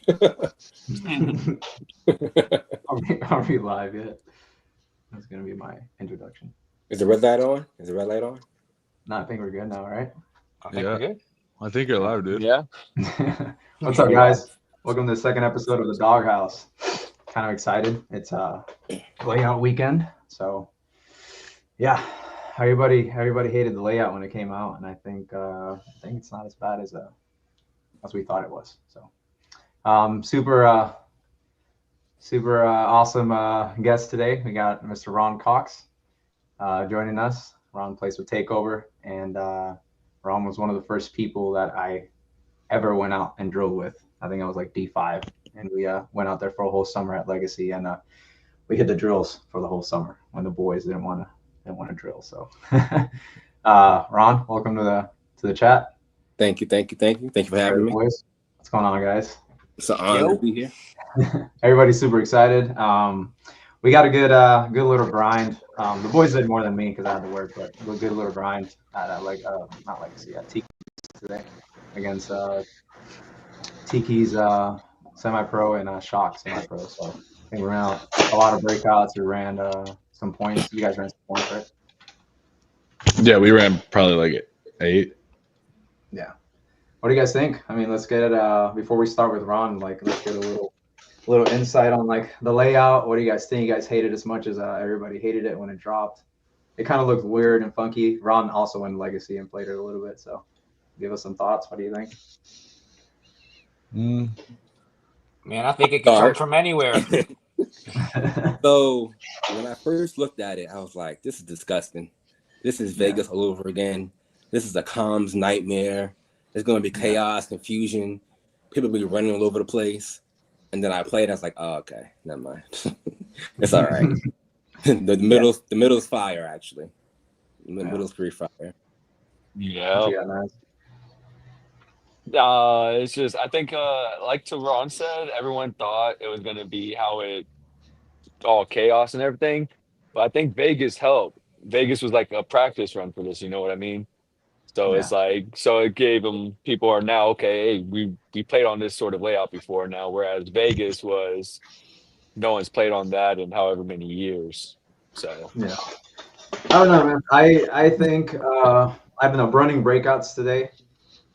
Are we live yet? That's gonna be my introduction. Is the red light on? Is the red light on? No, I think we're good now, right? I think Yeah, we're good. I think you're live, dude. Yeah. What's up, guys? Welcome to the second episode of the Dawg House. Kind of excited. It's layout weekend, so yeah. Everybody hated the layout when it came out, and I think it's not as bad as we thought it was. So, super awesome guest today. We got Mr. Ron Cox joining us. Ron plays with Takeover, and Ron was one of the first people that I ever went out and drilled with. I think I was like D5, and we went out there for a whole summer at Legacy, and we hit the drills for the whole summer when the boys didn't want to drill. So, Ron, welcome to the chat. Thank you for having me. Boys. What's going on, guys? It's an honor to be here. Everybody's super excited. We got a good little grind. The boys did more than me because I had to work, but a good little grind at not Legacy, at Tiki's today against Tiki's semi-pro and Shock semi-pro. So I think we ran out a lot of breakouts. We ran some points. You guys ran some points, right? Yeah, we ran probably like 8. Yeah. What do you guys think? I mean, let's get it before we start with Ron. Like, let's get a little insight on like the layout. What do you guys think? You guys hate it as much as everybody hated it when it dropped. It kind of looked weird and funky. Ron also went Legacy and played it a little bit. So, give us some thoughts. What do you think? Man, I think it could come from anywhere. So when I first looked at it, I was like, "This is disgusting. This is Vegas all over again. This is a comms nightmare. There's going to be chaos, confusion. People be running all over the place." And then I played. And I was like, "Oh, okay, never mind. It's all right." The middle's fire actually. The middle's pretty fire. Yeah. It's just I think like Teron said, everyone thought it was gonna be how it all chaos and everything. But I think Vegas helped. Vegas was like a practice run for this, you know what I mean? So it's like it gave them people are now okay, hey, we played on this sort of layout before now, whereas Vegas was no one's played on that in however many years. So yeah. I don't know, man. I think I've been running breakouts today.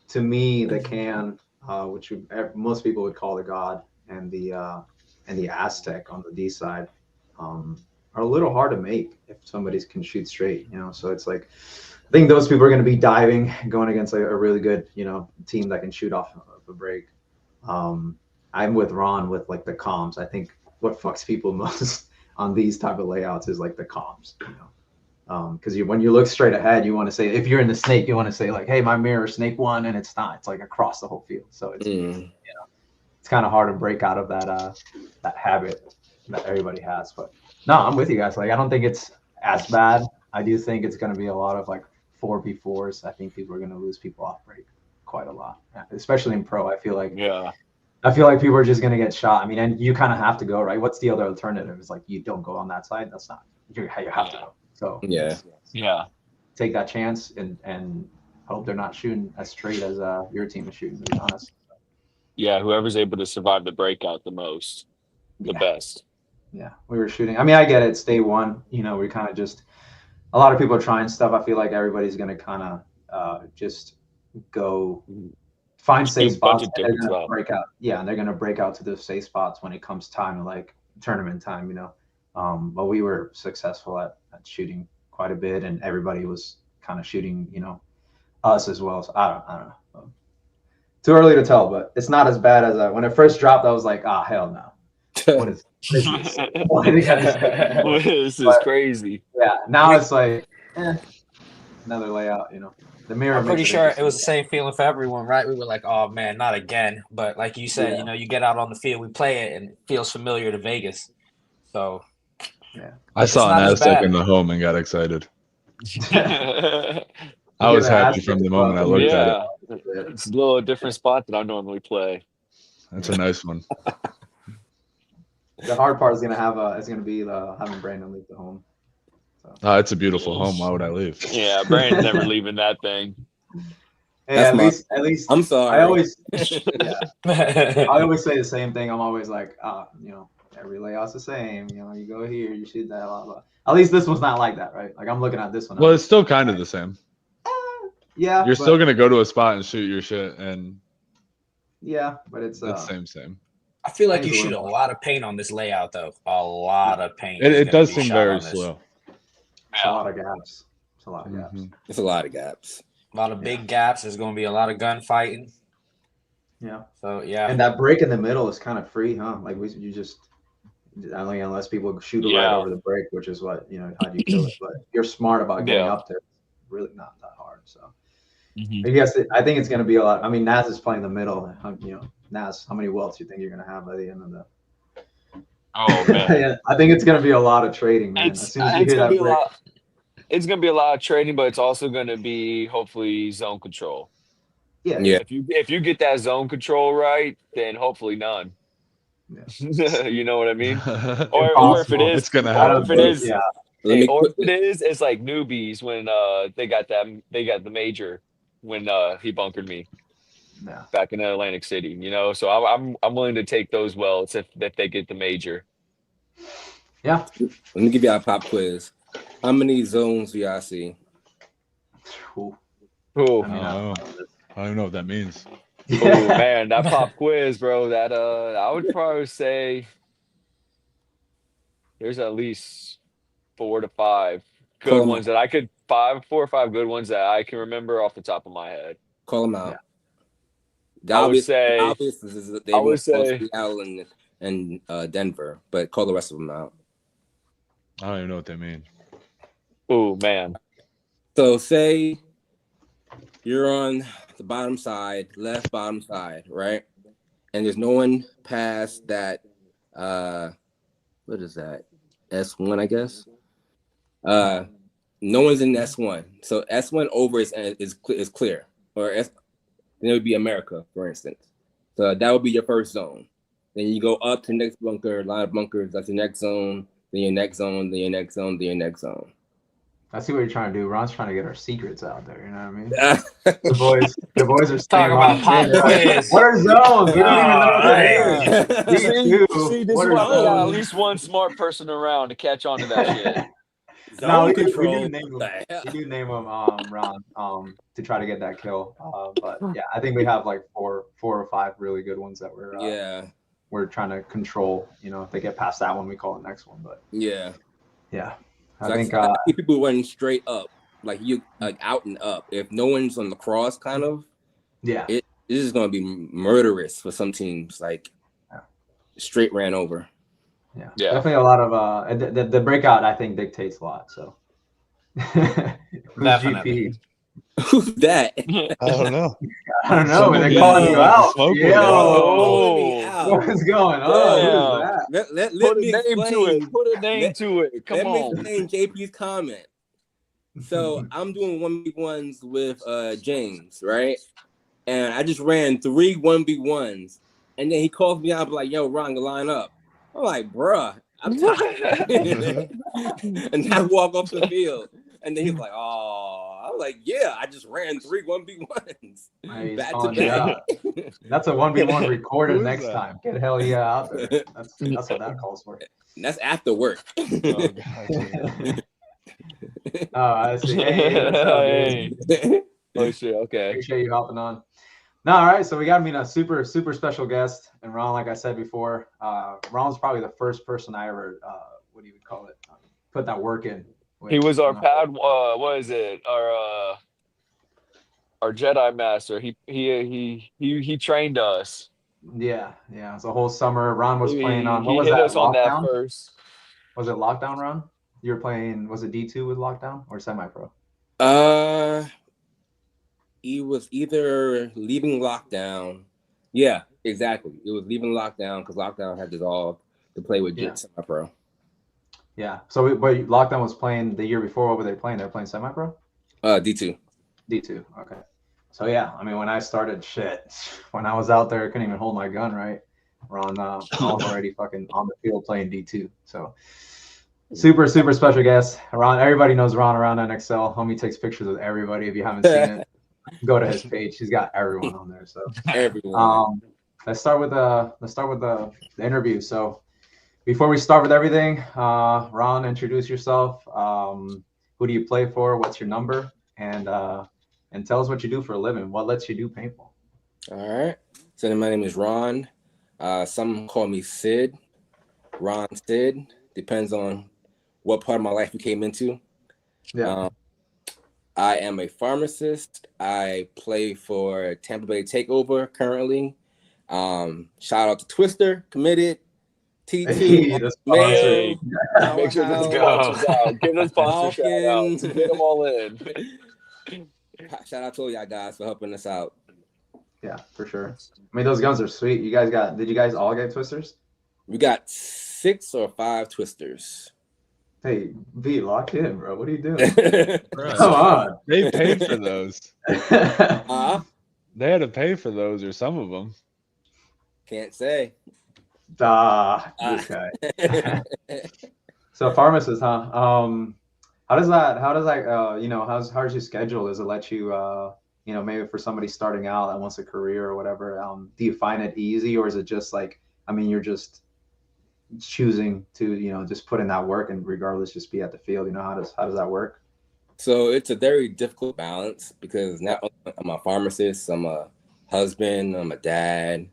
To me, the can, which most people would call the God, and the Aztec on the D side, are a little hard to make if somebody can shoot straight. You know, so it's like I think those people are going to be diving, going against like a really good, team that can shoot off of a break. I'm with Ron with like the comms. I think what fucks people most on these type of layouts is like the comms. Because when you look straight ahead, you want to say, if you're in the snake, you want to say like, hey, my mirror snake one, and it's not. It's like across the whole field. So it's it's kind of hard to break out of that habit that everybody has. But no, I'm with you guys. Like, I don't think it's as bad. I do think it's going to be a lot of like 4v4s. I think people are going to lose people off break quite a lot, especially in pro. I feel like people are just going to get shot. I mean, and you kind of have to go, right? What's the other alternative? It's like you don't go on that side. That's not you have to go. So take that chance and hope they're not shooting as straight as your team is shooting. To be honest. Yeah, whoever's able to survive the breakout the most, the best. Yeah, we were shooting. I mean, I get it. It's day one. We kind of just a lot of people are trying stuff. I feel like everybody's gonna kind of just go find safe spots and they're gonna break out. Yeah, and they're gonna break out to those safe spots when it comes time to like tournament time. But we were successful at shooting quite a bit, and everybody was kind of shooting, us as well. So I don't know. Too early to tell, but it's not as bad as when it first dropped. I was like, hell no. What is this? This is crazy. Yeah, now it's like another layout. The mirror. I'm pretty sure it was the same feeling for everyone, right? We were like, "Oh man, not again!" But like you said, you get out on the field, we play it, and it feels familiar to Vegas. So. Yeah, I saw an Aztec in the home and got excited. I was happy from the moment I looked at it. It's a little different spot than I normally play. That's a nice one. The hard part is gonna be having Brandon leave the home. So. It's a beautiful home. Why would I leave? Yeah, Brandon's never leaving that thing. Hey, at least I'm sorry. I always I always say the same thing. I'm always like, every layout's the same. You go here, you shoot that, blah, blah. At least this one's not like that, right? Like I'm looking at this one. Well, it's still kind of the same. Yeah. You're still gonna go to a spot and shoot your shit, and yeah, but it's same. I feel like you shoot a lot of paint on this layout, though. A lot of paint. It does seem very slow. It's a lot of gaps. It's a lot of gaps. It's a lot of gaps. A lot of big gaps. There's going to be a lot of gunfighting. Yeah. So yeah. And that break in the middle is kind of free, huh? Like you just, I mean, unless people shoot it right over the break, which is what how do you kill it? But you're smart about getting up there. It's really not that hard. So I guess I think it's going to be a lot. I mean, Naz is playing the middle. Naz, how many welts do you think you're going to have by the end of the? Oh man, I think it's going to be a lot of trading, man. As soon as you hear that break. It's going to be a lot of trading, but it's also going to be hopefully zone control. Yeah. If you get that zone control right, then hopefully none. Yeah. You know what I mean? Or if it is, it's gonna happen. Or if it is, yeah. Or if it is, it's like newbies when they got the major when he bunkered me back in Atlantic City. So I'm willing to take those welts if they get the major. Yeah. Let me give y'all a pop quiz. How many zones do y'all see? Cool. I don't even know what that means. Oh man, that pop quiz, bro. That I would probably say there's at least 4 to 5 good ones that I could 4 or 5 good ones that I can remember off the top of my head. Call them out. Yeah. I would say Seattle and Denver, but call the rest of them out. I don't even know what they mean. Oh man. So say you're on the bottom side, left bottom side, right? And there's no one past that what is that? S1, I guess. No one's in S1. So S1 over is clear. Or then it would be America, for instance. So that would be your first zone. Then you go up to the next bunker, line of bunkers, that's your next zone, then your next zone, then your next zone, then your next zone. I see what you're trying to do. Ron's trying to get our secrets out there. You know what I mean? the boys are talking about pop quiz. What are zones? We don't even know what that is. See, this is why we got at least one smart person around to catch on to that shit. No, we do name him Ron to try to get that kill. But yeah, I think we have like four or 5 really good ones that we're trying to control. If they get past that one, we call it next one. But yeah. I think people running straight up, like you, like out and up. If no one's on the cross, kind of, it is going to be murderous for some teams. Like straight ran over. Yeah, definitely a lot of the breakout. I think dictates a lot. So, definitely. Who's that? I don't know. They're calling you out. Yo, what is going on? Let put me a name explain. to it. Put a name to it. Come on. Let me explain JP's comment. So I'm doing 1v1s with James, right? And I just ran 3 1v1s, and then he calls me out like, "Yo, Ron, line up." I'm like, "Bruh, I'm tired," and I walk off the field. And then he's like, "Oh," I was like, "Yeah, I just ran 3 1v1s back to back." That's a 1v1 recorded next time. Get hell yeah out there. That's what that calls for. And that's after work. I see. Hey. Oh shit. Okay. Appreciate you hopping on. No, all right. So we got to meet a super special guest, and Ron, like I said before, Ron's probably the first person I ever what do you call it? Put that work in. He was our pad. What is it? Our Jedi master. He trained us. Yeah. It's a whole summer. Ron was playing on. What was hit that? Us on that first. Was it Lockdown, Ron? You were playing. Was it D2 with Lockdown or semi-pro? He was either leaving Lockdown. Yeah, exactly. It was leaving Lockdown because Lockdown had dissolved to play with semi-pro. Yeah. So, but Lockdown was playing the year before. What were they playing? They were playing semi-pro? D2. D2. Okay. So, yeah. I mean, when I started, when I was out there, I couldn't even hold my gun, right? Ron, I was already fucking on the field playing D2. So, super special guest. Ron, everybody knows Ron around NXL. Homie takes pictures with everybody if you haven't seen it. go to his page. He's got everyone on there. So Everyone. let's start with the interview. So before we start with everything, Ron, introduce yourself. Who do you play for? What's your number? And tell us what you do for a living. What lets you do paintball? All right. So my name is Ron. Some call me Sid. Ron Sid. Depends on what part of my life you came into. Yeah. I am a pharmacist. I play for Tampa Bay Takeover currently. Shout out to Twister, Committed, TT, Hey, the sponsor. Make sure the sponsors out. Give the sponsor shout out. Get them all in. Shout out to all y'all guys for helping us out. Yeah, for sure. I mean, those guns are sweet. Did you guys all get Twisters? We got 6 or 5 Twisters. Hey, V, lock in, bro. What are you doing? Right. Come on. They paid for those. They had to pay for those, or some of them. Can't say. This guy. So pharmacist, huh? How's your schedule? Does it let you, maybe for somebody starting out that wants a career or whatever, do you find it easy, or is it just like, you're just choosing to, just put in that work and regardless just be at the field? How does that work? So it's a very difficult balance because now I'm a pharmacist, I'm a husband, I'm a dad,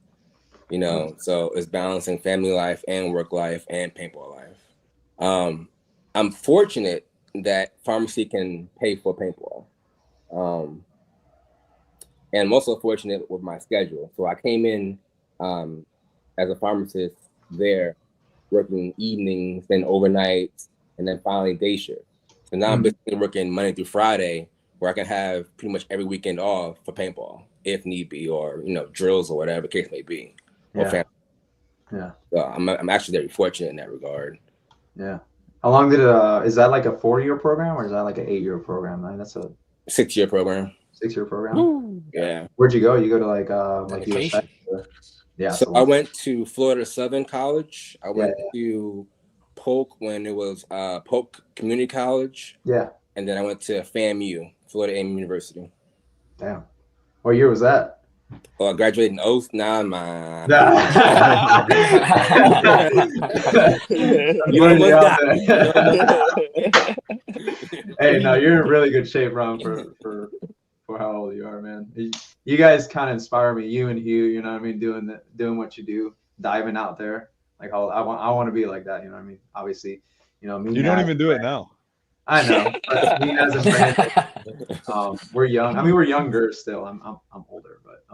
so it's balancing family life and work life and paintball life. I'm fortunate that pharmacy can pay for paintball. And I'm also fortunate with my schedule. So I came in as a pharmacist there, working evenings, then overnights, and then finally day shift. So now I'm basically working Monday through Friday, where I can have pretty much every weekend off for paintball, if need be, or drills or whatever the case may be. Yeah. So I'm actually very fortunate in that regard. Yeah. How long is that like a 4-year program, or is that like an 8-year program? That's a 6-year program. 6-year program. Woo. Yeah. Where'd you go? You go to like USA? Yeah. So I went to Florida Southern College. I went to Polk when it was Polk Community College. Yeah. And then I went to FAMU, Florida A&M University. Damn. What year was that? Well, I graduated in 09, man. You almost got it. Hey, no, you're in really good shape, Ron, for how old you are, man. You guys kind of inspire me. You and Hugh, doing what you do, diving out there. Like, I want to be like that. Obviously, me. You don't even do it now. I know. But me as a brand, we're young. We're younger still. I'm older, but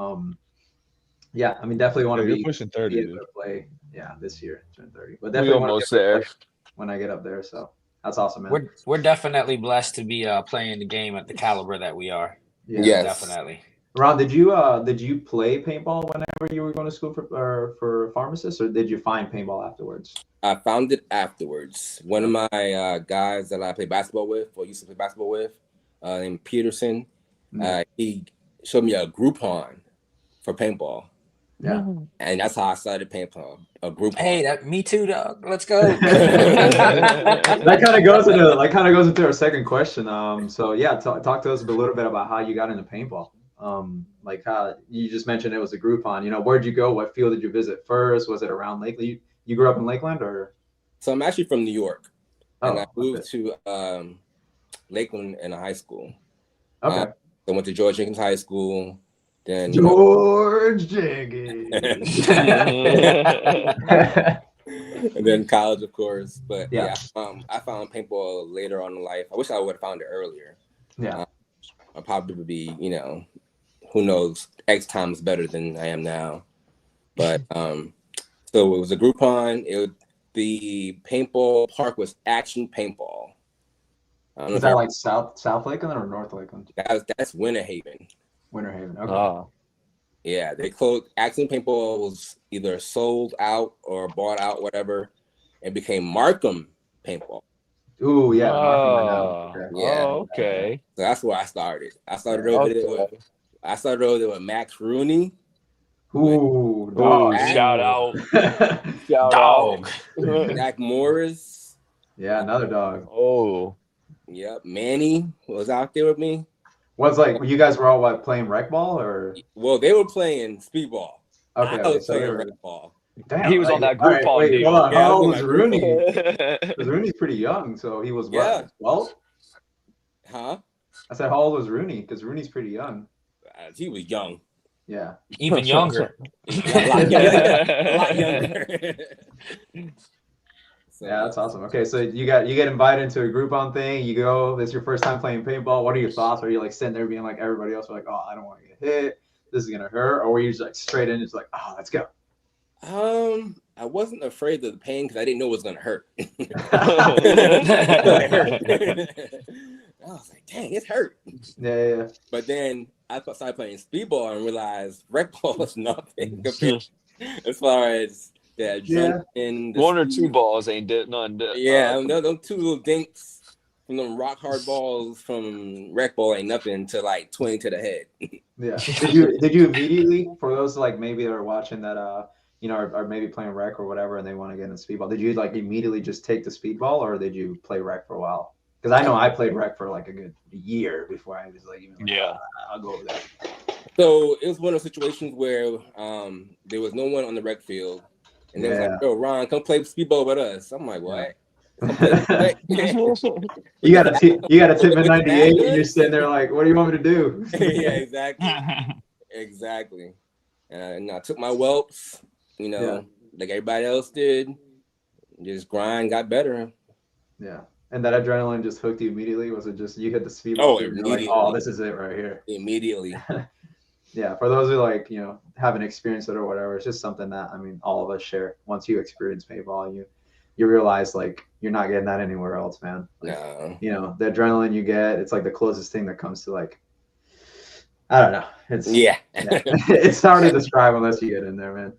yeah. Definitely want to be pushing 30. Able to play. Yeah, this year, turn 30. But definitely almost there when I get up there. So that's awesome, man. We're definitely blessed to be playing the game at the caliber that we are. Yeah, yes. Definitely. Ron, did you play paintball whenever you were going to school for pharmacists, or did you find paintball afterwards? I found it afterwards. One of my guys that I play basketball with, or used to play basketball with, named Peterson, he showed me a Groupon for paintball. Yeah, and that's how I started paintball. A Groupon. Hey, me too, dog. Let's go. that kind of goes into our second question. So yeah, talk to us a little bit about how you got into paintball. Like how you just mentioned it was a Groupon. Where'd you go? What field did you visit first? Was it around Lakeland? You grew up in Lakeland, or? So I'm actually from New York, and I moved to Lakeland in high school. Okay. So I went to George Jenkins High School. Then George Jenkins. And then college, of course. But yeah, I found paintball later on in life. I wish I would have found it earlier. Yeah. I'd probably be, who knows, X times better than I am now. But so it was a Groupon. The paintball park was Action Paintball. Is that like South Lakeland or North Lakeland? That's Winter Haven. Winter Haven. Okay. Oh. Yeah, they closed. Action Paintball was either sold out or bought out, whatever, and became Markham Paintball. Ooh, yeah. Okay. So that's where I started. I started over there with Max Rooney. Ooh, shout out. Shout Dog. out. Zach Morris. Yeah, another dog. Oh. Yep. Manny was out there with me. What's like you guys were all playing rec ball or? Well, they were playing speedball. Okay, I was so playing rec ball. Damn, He was on that all group home wait, deal. hold on. Yeah, I How was old on was that group Rooney? Because Rooney's pretty young, so he was Yeah. what? 12? Huh? I said, how old was Rooney? Because Rooney's pretty young. He was young. Yeah. Even younger. A lot younger. A lot younger. So, Yeah, that's awesome. Okay, so you get invited into a Groupon thing. You go. This is your first time playing paintball. What are your thoughts? Are you like sitting there being like everybody else? Like, oh, I don't want to get hit. This is gonna hurt. Or were you just like straight in? Just like, oh, let's go. I wasn't afraid of the pain because I didn't know it was gonna hurt. I was like, dang, it hurt. Yeah. But then I started playing speedball and realized rec ball is nothing compared as far as the adrenaline. The one or two balls ain't none. Yeah, those two little dinks from them rock hard balls from rec ball ain't nothing to like 20 to the head. Yeah. Did you immediately, for those like maybe that are watching that are maybe playing rec or whatever and they want to get into speedball, did you like immediately just take the speedball or did you play rec for a while? Because I know I played rec for like a good year before I was like, I'll go over there. So it was one of those situations where there was no one on the rec field, and they was like, "Yo, Ron, come play speedball with us." I'm like, "What?" You got a tip in '98, and you're sitting there like, "What do you want me to do?" Yeah, exactly. And I took my whelps, like everybody else did. Just grind, got better. Yeah. And that adrenaline just hooked you immediately? Was it just you hit the speed? Oh, immediately. Like, oh, this is it right here. Immediately. Yeah, for those who like, haven't experienced it or whatever, it's just something that all of us share. Once you experience paintball, you realize like you're not getting that anywhere else, man. Like, no. The adrenaline you get, it's like the closest thing that comes to like, I don't know. It's hard to describe unless you get in there, man.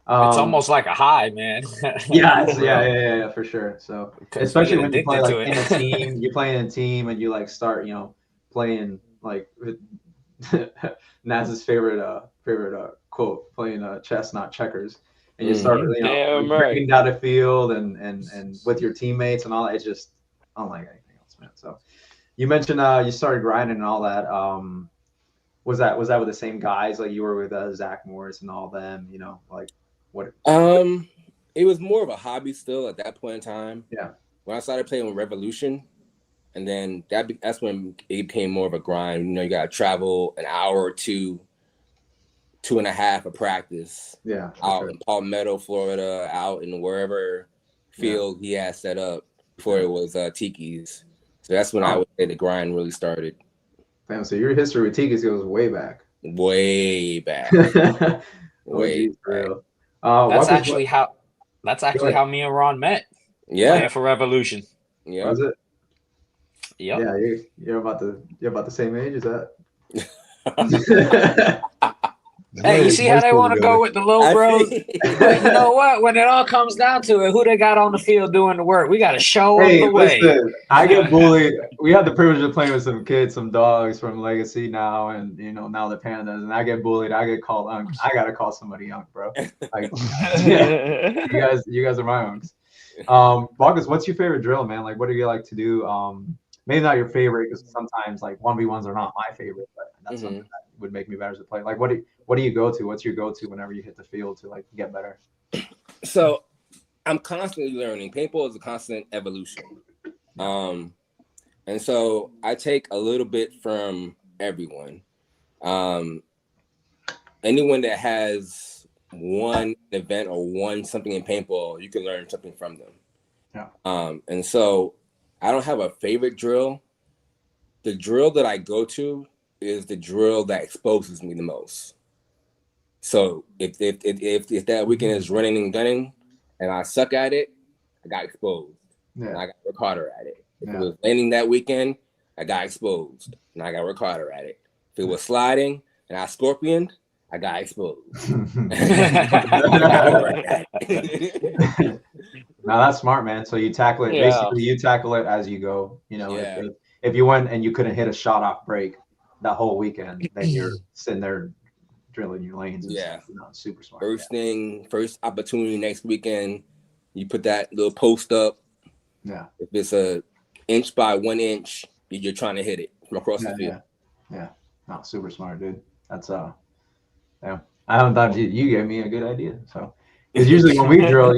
It's almost like a high, man. Yeah, for sure. So especially when you play like in a team, you're playing in a team and you like start, playing like Naz's favorite quote, playing chess, not checkers. And you start, breaking down the field and with your teammates and all that. It's just unlike anything else, man. So you mentioned you started grinding and all that. Was that with the same guys like you were with Zach Morris and all them? Like what? It was more of a hobby still at that point in time. Yeah. When I started playing with Revolution, and then that's when it became more of a grind. You got to travel an hour or 2.5 of practice. Yeah. Out in Palmetto, Florida, out in wherever field he had set up before it was Tiki's. So that's when I would say the grind really started. Damn, so your history with Tiki's goes way back. Way back. Way back. That's actually how me and Ron met. Yeah. Playing for Revolution. Yeah. Was it? Yep. Yeah, you're about the same age, is that? Hey, you see how they want to go with the low bros? But you know what? When it all comes down to it, who they got on the field doing the work, we got to show them the way. Listen, I get bullied. We have the privilege of playing with some kids, some dogs from Legacy now, and now the Pandas, and I get bullied. I get called Unk. I gotta call somebody Unk, bro. Like, you guys are my Unks. Marcus, what's your favorite drill, man? Like, what do you like to do? Maybe not your favorite, because sometimes like 1v1s are not my favorite, but that's something that would make me better to play. Like, what do you go to? What's your go-to whenever you hit the field to like get better? So I'm constantly learning. Paintball is a constant evolution. And so I take a little bit from everyone. Anyone that has won an event or won something in paintball, you can learn something from them. Yeah. And so I don't have a favorite drill. The drill that I go to is the drill that exposes me the most. So if that weekend is running and gunning and I suck at it, I got exposed. Yeah. And I got to work harder at it. If it was landing that weekend, I got exposed and I got to work harder at it. If it was sliding and I scorpioned, I got exposed. Now that's smart, man. So you tackle it. Yeah. Basically, you tackle it as you go. If you went and you couldn't hit a shot off break that whole weekend, then you're sitting there drilling your lanes. Yeah, super smart. First opportunity next weekend, you put that little post up. Yeah. If it's a inch by 1 inch, you're trying to hit it from across the field. Yeah, not super smart, dude. That's yeah. I haven't thought you gave me a good idea. So, because usually when we drill,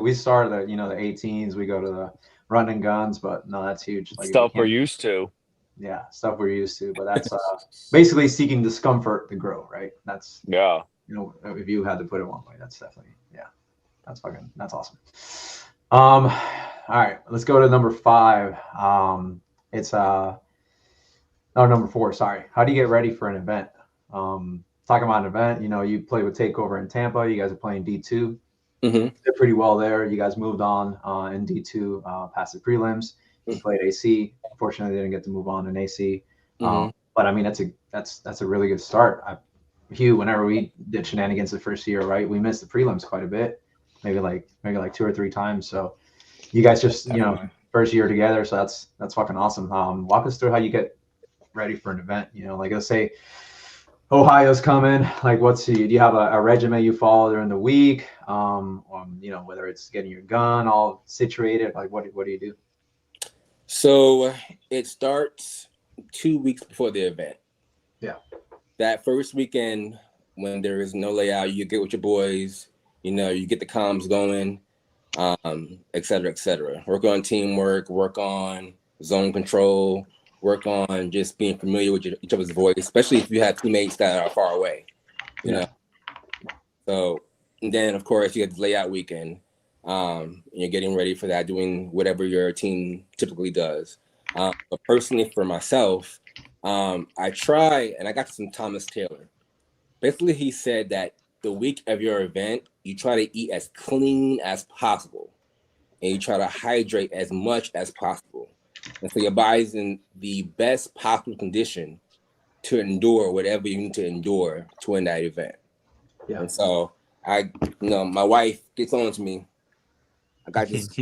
we start at the 18s, we go to the run and guns, but no, that's huge. Like if you Stuff we're can't, used to. yeah, stuff we're used to, but that's basically seeking discomfort to grow, right? That's Yeah. if you had to put it one way, that's definitely that's awesome. All right, let's go to number 5. It's number 4. Sorry. How do you get ready for an event? Talking about an event, you play with Takeover in Tampa. You guys are playing D2. Mm-hmm. Did pretty well there. You guys moved on in D2 past the prelims. You played AC. Unfortunately, they didn't get to move on in AC. But I mean, that's a really good start. Hugh, whenever we did shenanigans the first year, right, we missed the prelims quite a bit, maybe like 2 or 3 times. So you guys just first year together, so that's fucking awesome. Walk us through how you get ready for an event. Like let's say Ohio's coming. Like, do you have a regimen you follow during the week? Whether it's getting your gun all situated, like what do you do? So it starts 2 weeks before the event. Yeah. That first weekend when there is no layout, you get with your boys, you get the comms going, et cetera, et cetera. Work on teamwork, work on zone control, work on just being familiar with each other's voice, especially if you have teammates that are far away, you know. So, and then of course you get the layout weekend. You're getting ready for that, doing whatever your team typically does. But personally, for myself, I try, and I got some Thomas Taylor. Basically, he said that the week of your event, you try to eat as clean as possible, and you try to hydrate as much as possible. And so your body's in the best possible condition to endure whatever you need to endure to win that event. Yeah. And so my wife gets on to me. I got just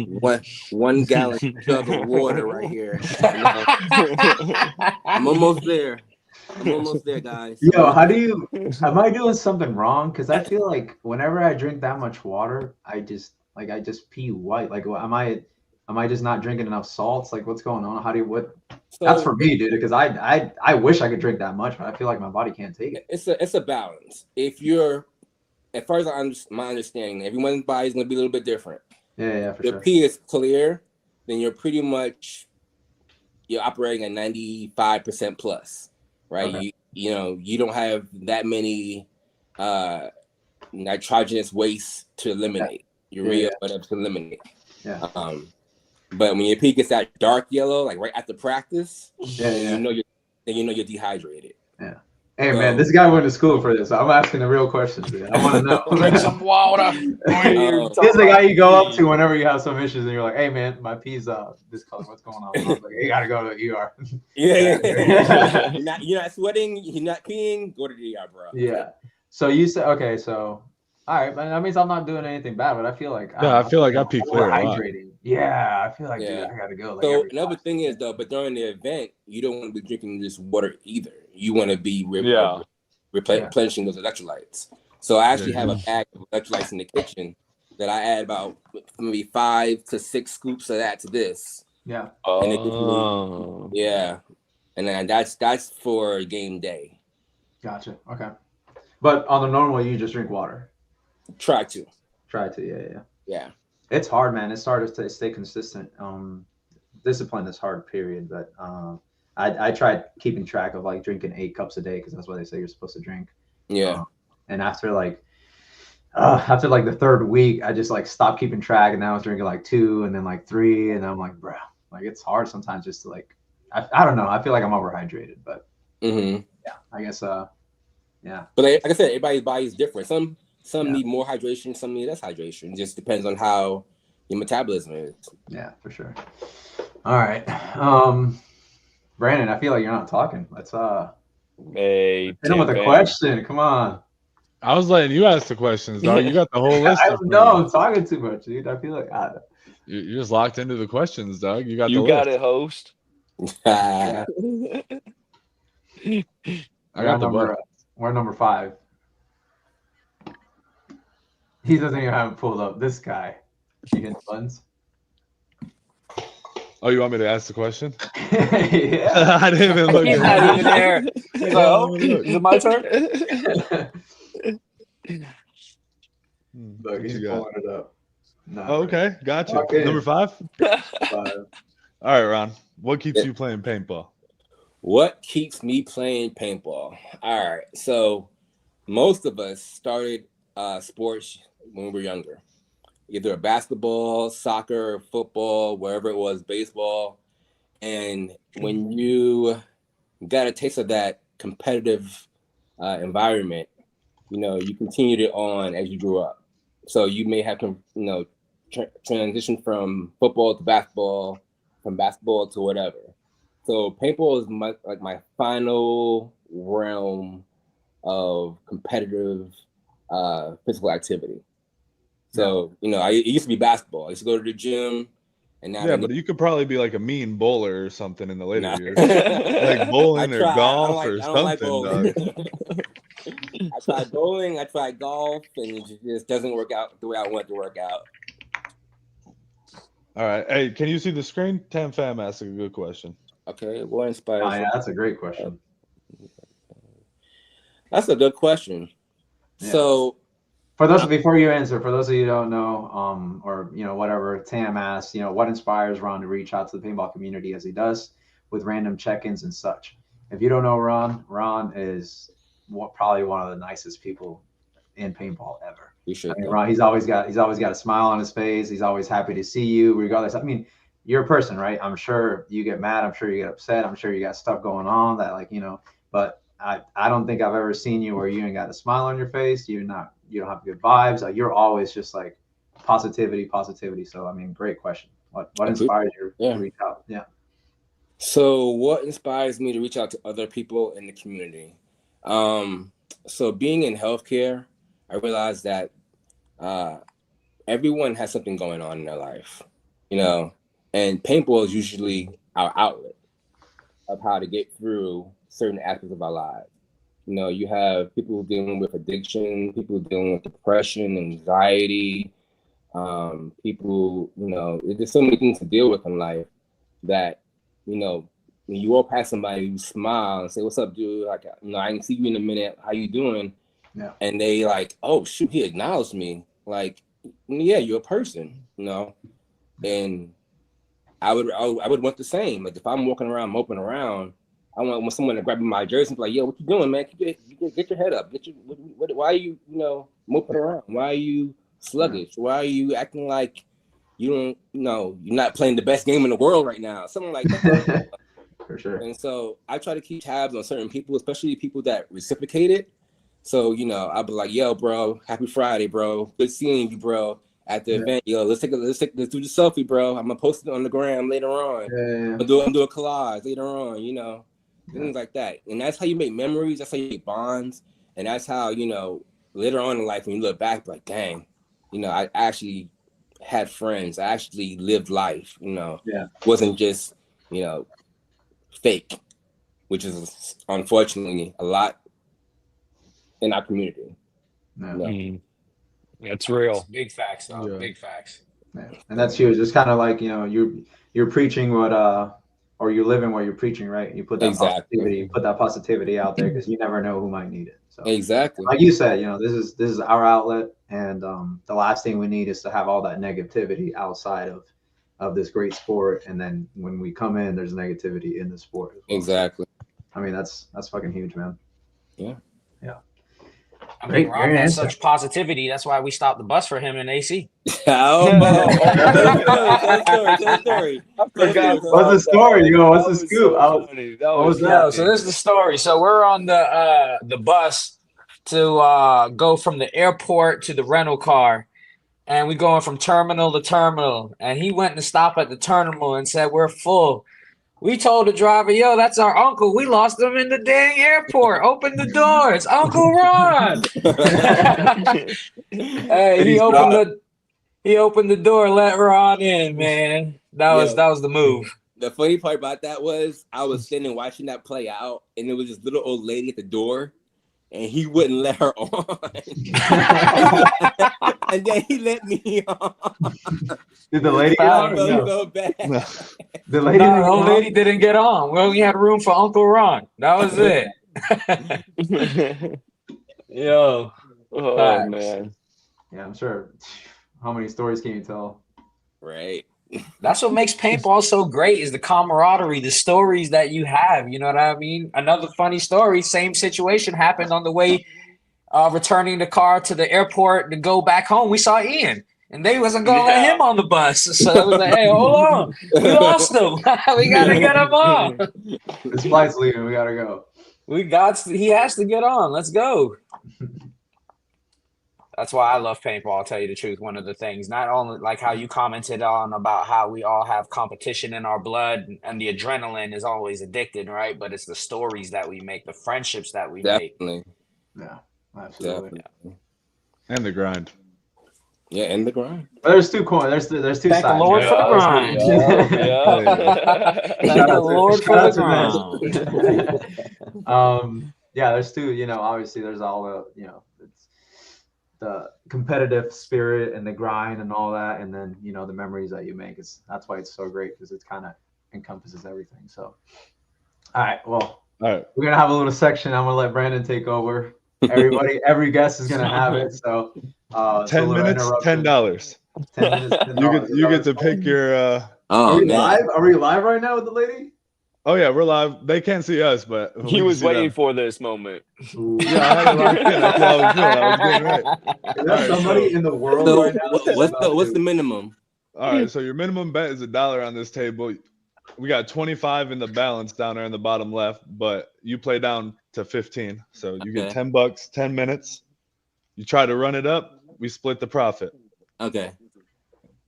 one gallon jug of water right here. I'm almost there. Guys. Yo, am I doing something wrong? Because I feel like whenever I drink that much water, I just pee white. Like, am I just not drinking enough salts? Like, what's going on? That's for me, dude. Because I wish I could drink that much, but I feel like my body can't take it. It's a balance. If you're, as far as my understanding, everyone's body's gonna be a little bit different. Yeah, for sure. Your pee is clear, then you're operating at 95% plus, right? Okay. You don't have that many nitrogenous waste to eliminate, urea, whatever to eliminate. Yeah. But when your pee gets that dark yellow, like right after practice, you know you're dehydrated. Yeah. Hey man, this guy went to school for this. I'm asking the real questions, man. I want to know. Drink some water. This is the guy you go up to whenever you have some issues, and you're like, "Hey man, my pee's this color. What's going on?" Like, you gotta go to the ER. Yeah. You're not sweating. You're not peeing. Go to the ER, bro. Yeah. So you said okay. So all right, man. That means I'm not doing anything bad, but I feel like I feel like I pee clear a lot. Yeah, I feel like dude, I gotta go. Like, so another thing is though, but during the event, you don't want to be drinking just water either. You want to be replenishing those electrolytes. So I actually have a bag of electrolytes in the kitchen that I add about maybe 5 to 6 scoops of that to this. Yeah. And and then that's for game day. Gotcha. Okay. But on the normal, you just drink water. Try to. Yeah. It's hard, man. It's hard to stay consistent. Discipline is hard, period. But I tried keeping track of like drinking 8 cups a day because that's what they say you're supposed to drink. Yeah. And after like the 3rd week, I just like stopped keeping track, and now I was drinking like 2 and then like 3, and I'm like, bro, like it's hard sometimes just to like I don't know. I feel like I'm overhydrated, but yeah, I guess yeah. But like I said, everybody's body is different. Some need more hydration, some need less hydration. It just depends on how your metabolism is. Yeah, for sure. All right. Brandon, I feel like you're not talking. Let's hit him with a question. Come on. I was letting you ask the questions, dog. You got the whole list. I'm talking too much, dude. I feel like you're just locked into the questions, dog. You got it, host. I got the we're number 5. He doesn't even have it pulled up. This guy. He hits buttons. Oh, you want me to ask the question? Yeah. I didn't even look He's at not even it. there. He's like, oh, is it my turn? Look, What he's you got? pulling it up. Nah, Oh, okay. Gotcha. Lock in. Number 5? 5. All right, Ron. What keeps you playing paintball? What keeps me playing paintball? All right. So most of us started sports when we were younger. Either basketball, soccer, football, wherever it was, baseball. And when you got a taste of that competitive environment, you continued it on as you grew up. So you may have, transitioned from football to basketball, from basketball to whatever. So paintball is my final realm of competitive physical activity. So, it used to be basketball. I used to go to the gym. And now but you could probably be like a mean bowler or something in the later years. Like bowling or golf or something, like dog. I tried bowling, I tried golf, and it just doesn't work out the way I want it to work out. All right. Hey, can you see the screen? Tam Fam asked a good question. Okay, what inspires? Oh, yeah, that's a great question. That's a good question. Yeah. So, before you answer, for those of you who don't know, or whatever, Tam asked, what inspires Ron to reach out to the paintball community as he does with random check-ins and such. If you don't know Ron is probably one of the nicest people in paintball ever. Ron, he's always got a smile on his face. He's always happy to see you, regardless. I mean, you're a person, right? I'm sure you get mad. I'm sure you get upset. I'm sure you got stuff going on that, but I don't think I've ever seen you where you ain't got a smile on your face. You don't have good vibes. You're always just like positivity. So, I mean, great question. What inspires you to reach out? Yeah. So what inspires me to reach out to other people in the community? So being in healthcare, I realized that everyone has something going on in their life, and paintball is usually our outlet of how to get through certain aspects of our lives. You have people dealing with addiction, people dealing with depression, anxiety, people, there's so many things to deal with in life that, when you walk past somebody, you smile and say, "What's up, dude? Like, I can see you in a minute. How you doing?" Yeah. And they like, "Oh shoot, he acknowledged me." Like, yeah, you're a person, and I would want the same. Like if I'm walking around, moping around, I want someone to grab my jersey and be like, "Yo, what you doing, man? Get your head up. Why are you, moping around? Why are you sluggish? Why are you acting like you don't, you're not playing the best game in the world right now?" Something like that. For sure. And so I try to keep tabs on certain people, especially people that reciprocate it. So, I'll be like, "Yo, bro, happy Friday, bro. Good seeing you, bro. At the event, yo, let's do the selfie, bro. I'm gonna post it on the gram later on. I'm gonna do a collage later on, things like that. And that's how you make memories. That's how you make bonds. And that's how, later on in life, when you look back, like, dang, I actually had friends. I actually lived life. Wasn't just, fake, which is unfortunately a lot in our community. That's real. Big facts, though. Big facts. Yeah. And that's huge. It's kind of like, you're preaching or you're living what you're preaching, right? You put that positivity out there because you never know who might need it. So exactly, like you said, this is our outlet, and the last thing we need is to have all that negativity outside of this great sport, and then when we come in, there's negativity in the sport as well. Exactly. I mean, that's fucking huge, man. Yeah. I mean, Ron has such positivity. That's why we stopped the bus for him in AC. Tell the story. What's the story? What's the scoop? So this is the story. So we're on the bus to go from the airport to the rental car, and we're going from terminal to terminal. And he went to stop at the terminal and said, "We're full." We told the driver, "Yo, that's our uncle. We lost him in the dang airport. Open the door. It's Uncle Ron." Hey, he opened the door, let Ron in, man. That was the move. The funny part about that was I was sitting watching that play out, and there was this little old lady at the door, and he wouldn't let her on. And then he let me on. Did the lady get on? No. So bad. No. The lady, No, the old lady didn't get on. We only had room for Uncle Ron. That was it. Yo. Oh Facts. man. Yeah, I'm sure. How many stories can you tell? Right. That's what makes paintball so great is the camaraderie, the stories that you have. You know what I mean? Another funny story, same situation happened on the way returning the car to the airport to go back home. We saw Ian. And they wasn't going to let him on the bus. So it was like, hey, hold on. We lost him. We got to get him on. This flight's leaving. We got to go. He has to get on. Let's go. That's why I love paintball, I'll tell you the truth. One of the things, not only like how you commented on about how we all have competition in our blood and the adrenaline is always addicted, right? But it's the stories that we make, the friendships that we Definitely. Yeah, absolutely. Definitely. And the grind. Yeah, and the grind. But there's two coins. There's two Thank sides. the Lord for the grind. Thank the Lord for the grind. Yeah, there's two. You know, obviously there's all the it's the competitive spirit and the grind and all that, and then the memories that you make. That's why it's so great because it kind of encompasses everything. So, all right, well, we're gonna have a little section. I'm gonna let Brandon take over. Every guest is gonna have it. So 10 minutes, $10. 10 minutes, $10. You get to pick your. Are we live? Are we live right now with the lady? Oh yeah, we're live. They can't see us, but he was waiting for this moment. Yeah, I had it locked in. That's what I was doing. I was getting right. Is there somebody in the world right now? What's the minimum? All right, so your minimum bet is $1 on this table. We got 25 in the balance down there in the bottom left, but you play down to 15. So you get $10, 10 minutes. You try to run it up, we split the profit. Okay.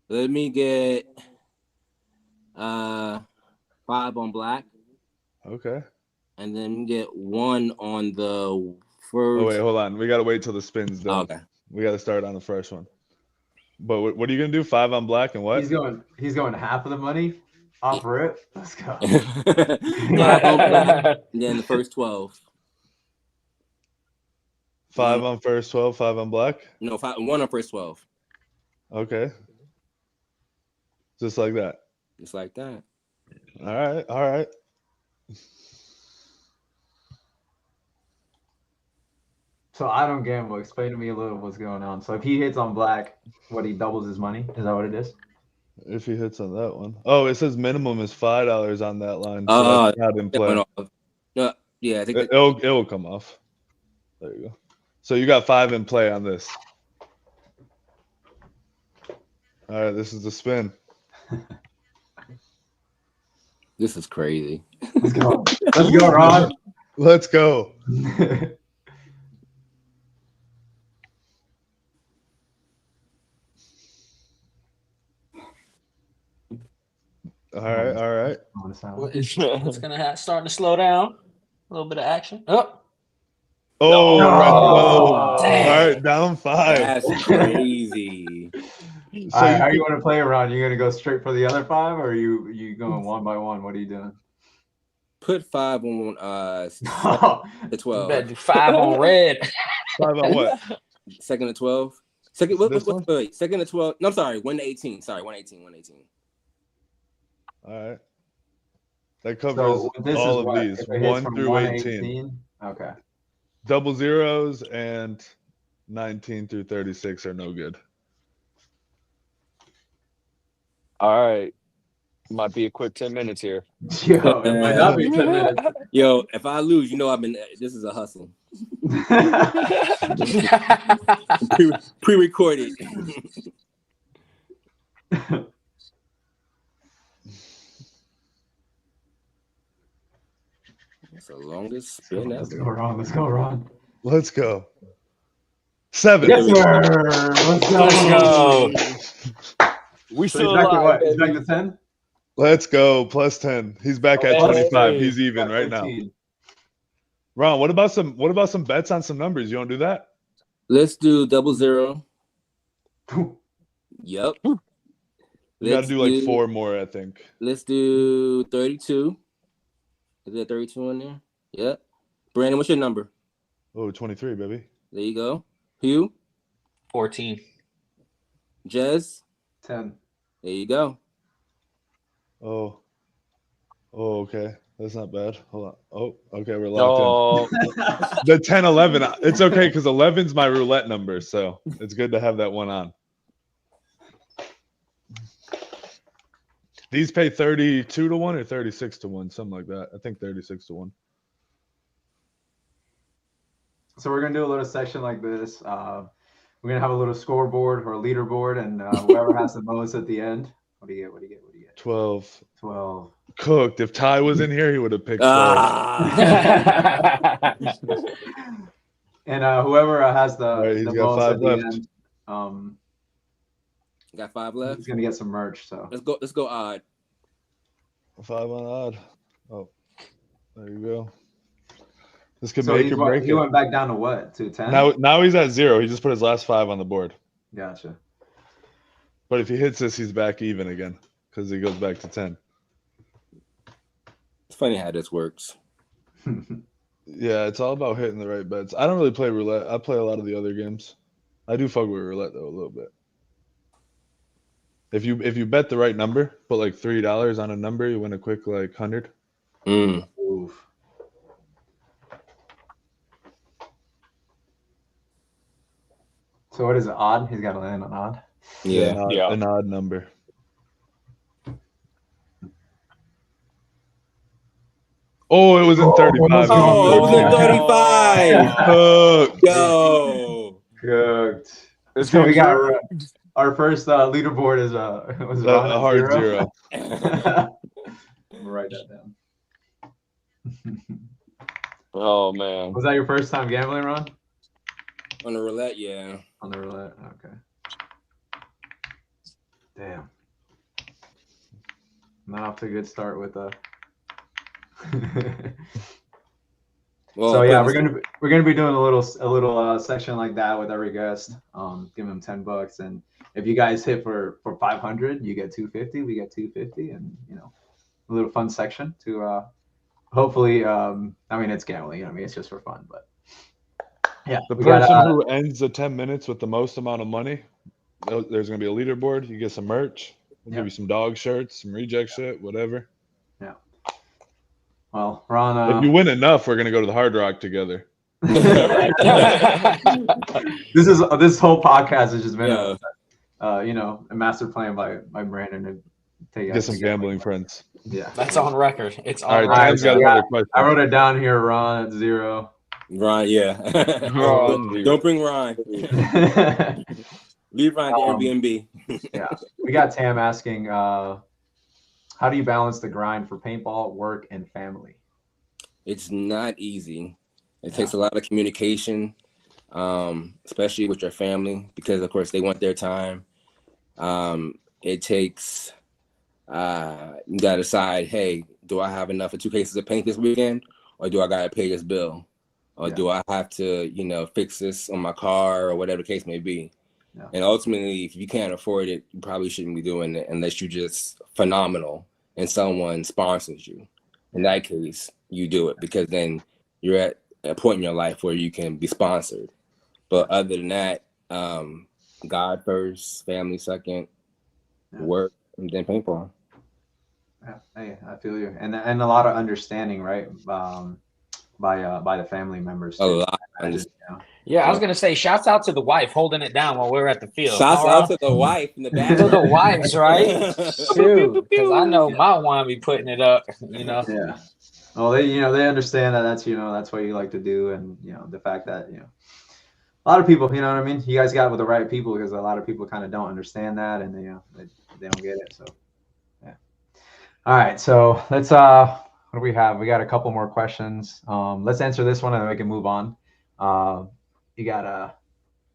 Let me get 5 on black. Okay. And then get 1 on the first. Oh wait, hold on. We gotta wait till the spin's done. Okay. We gotta start on the first one. But what are you gonna do? 5 on black and what? He's going half of the money off rip. Let's go. 5 on black. And then the first 12. 5 on first 12, 5 on black? No, 1 on first 12. Okay. Just like that. Just like that. All right. So I don't gamble. Explain to me a little what's going on. So if he hits on black, he doubles his money? Is that what it is? If he hits on that one. Oh, it says minimum is $5 on that line. So that's not in play. No, yeah, I think it will come off. There you go. So you got 5 in play on this. All right, this is the spin. This is crazy. Let's go. Let's go, Ron. Let's go. All right. It's gonna starting to slow down. A little bit of action. Oh, no. All right, down 5. That's crazy. So how you want to play, Ron? You gonna go straight for the other 5, or are you going one by one? What are you doing? Put 5 on the 12. Better do 5 on red. 5 on what? Second to 12. Wait, second to 12. No, I'm sorry, 1 to 18. Sorry, 118. All right. That covers all of these. 1 through 18. Okay. Double zeros and 19 through 36 are no good. All right. Might be a quick 10 minutes here. Yo, it might not be 10 minutes. Yo, if I lose, this is a hustle. Pre-recorded. It's the longest spin ever. Let's go, Ron. Let's go. 7. Yes, sir. Let's go. We So still he's back alive. He's back to 10? Let's go. Plus 10. He's back at 25. He's even right now. Ron, what about some bets on some numbers? You want to do that? Let's do 00. Yep. You got to do like 4 more, I think. Let's do 32. Is there 32 in there? Yep. Brandon, what's your number? Oh, 23, baby. There you go. Hugh? 14. Jez? 10. There you go. Oh, okay. That's not bad. Hold on. Oh, okay. We're locked in. The 10, 11. It's okay because 11's my roulette number. So it's good to have that one on. These pay 32 to 1 or 36 to 1, something like that. I think 36 to 1. So we're gonna do a little section like this. We're gonna have a little scoreboard or a leaderboard, and whoever has the most at the end. What do you get? What do you get? What do you get? 12. 12. Cooked. If Ty was in here, he would have picked 12. And whoever has the, All right, he's the got most 5 at the left. end, Got 5 left. he's gonna get some merch. So Let's go odd. 5 on odd. Oh, there you go. This could so make or break he it. went back down to what? To 10? Now he's at 0. He just put his last 5 on the board. Gotcha. But if he hits this, he's back even again because he goes back to 10. It's funny how this works. Yeah, it's all about hitting the right bets. I don't really play roulette. I play a lot of the other games. I do fuck with roulette though a little bit. If you bet the right number, put like $3 on a number, you win a quick like 100. Oof. So what is it? Odd? He's got to land on odd. Yeah. An odd number. Oh, it was in 35. Oh, it was in 35. Cooked. Yo. Cooked. So we got our first leaderboard is was Ron A at hard 0. 0. We'll write that down. Oh man. Was that your first time gambling, Ron? On the roulette, yeah. On the roulette, okay. Damn. Not off to a good start with Well, so yeah, we're gonna be doing a little section like that with every guest. Give them $10, and if you guys hit for 500, you get 250. We get 250, and a little fun section to hopefully. I mean, it's gambling. I mean, it's just for fun, but yeah. The person who ends the 10 minutes with the most amount of money, there's gonna be a leaderboard. You get some merch. We'll give you some dog shirts, some reject shit, whatever. Yeah. Well, Ron, if you win enough, we're gonna go to the Hard Rock together. this whole podcast has just been a master plan by Brandon to take get some gambling friends. Yeah, that's on record. It's all right. record. Got another question. I wrote it down here. Ron at 0. Ron, yeah. Don't bring Ron. Leave Ron at Airbnb. Yeah, we got Tam asking, how do you balance the grind for paintball, work, and family? It's not easy. It takes a lot of communication, especially with your family, because of course they want their time. It takes you gotta decide, hey, do I have enough for 2 cases of paint this weekend, or do I gotta pay this bill, or do I have to fix this on my car, or whatever the case may be. Yeah. And ultimately, if you can't afford it, you probably shouldn't be doing it unless you're just phenomenal and someone sponsors you. In that case, you do it because then you're at a point in your life where you can be sponsored. But other than that, God first, family second, work, and then paintball. Yeah, hey, I feel you, and a lot of understanding, right? By the family members. A lot. Yeah, I was gonna say, shouts out to the wife holding it down while we're at the field. Shouts out to the wife in the back. To the wives, right? Shoot, because I know my one be putting it up. Yeah. Well, they understand that that's what you like to do, and the fact that a lot of people, you know what I mean. You guys got with the right people, because a lot of people kind of don't understand that, and they don't get it. So yeah. All right, so let's what do we have? We got a couple more questions. Let's answer this one and then we can move on. You got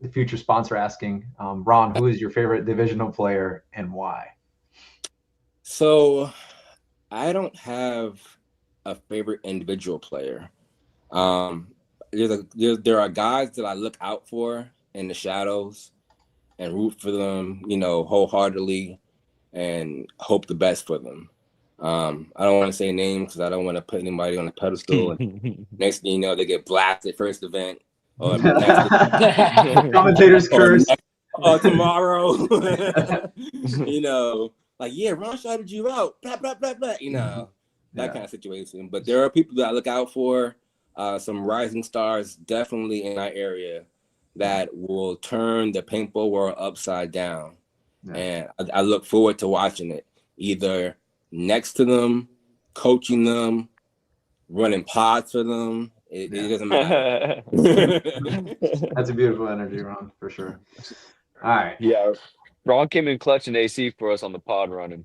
the future sponsor asking, Ron, who is your favorite divisional player and why? So I don't have a favorite individual player. There are guys that I look out for in the shadows and root for them, wholeheartedly, and hope the best for them. I don't want to say names because I don't want to put anybody on a pedestal. And next thing you know, they get blasted first event or next Commentators curse. or tomorrow. You know, like, yeah, Ron shouted you out. Blah, blah, blah, blah. You know, that kind of situation. But there are people that I look out for. Some rising stars definitely in our area that will turn the paintball world upside down. And I look forward to watching it, either next to them, coaching them, running pods for them. It doesn't matter. That's a beautiful energy, Ron, for sure. All right. Yeah, Ron came in clutch and AC for us on the pod running.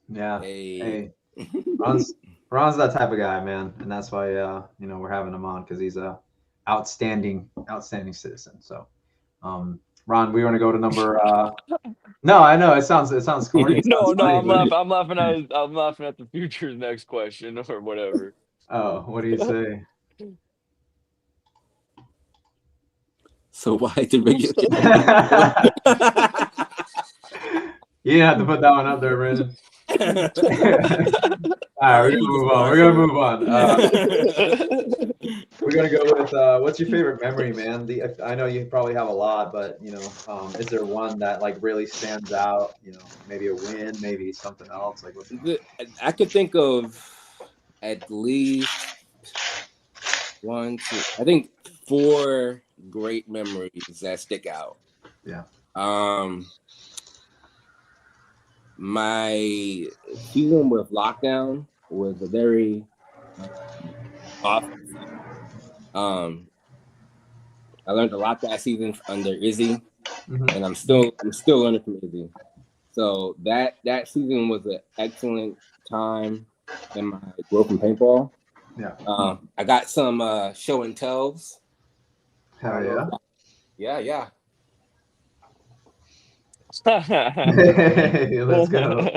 Yeah. Hey. Ron's that type of guy, man, and that's why you know, we're having him on, because he's a outstanding citizen. So, Ron, we want to go to number. No, I know it sounds corny. No, I'm laughing at the future's next question or whatever. Oh, what do you say? So why did we get You didn't have to put that one up there, Brandon. All right, we're gonna move on. We're gonna go with what's your favorite memory, man? I know you probably have a lot, but you know, is there one that like really stands out? You know, maybe a win, maybe something else. Like, I could think of at least 1, 2, I think 4 great memories that stick out. Yeah. My season with lockdown was a very awesome season. I learned a lot that season under Izzy, and I'm still learning from Izzy. So that season was an excellent time in my growth in paintball. Yeah. I got some show and tells. Hell yeah. Yeah. Hey, let's go.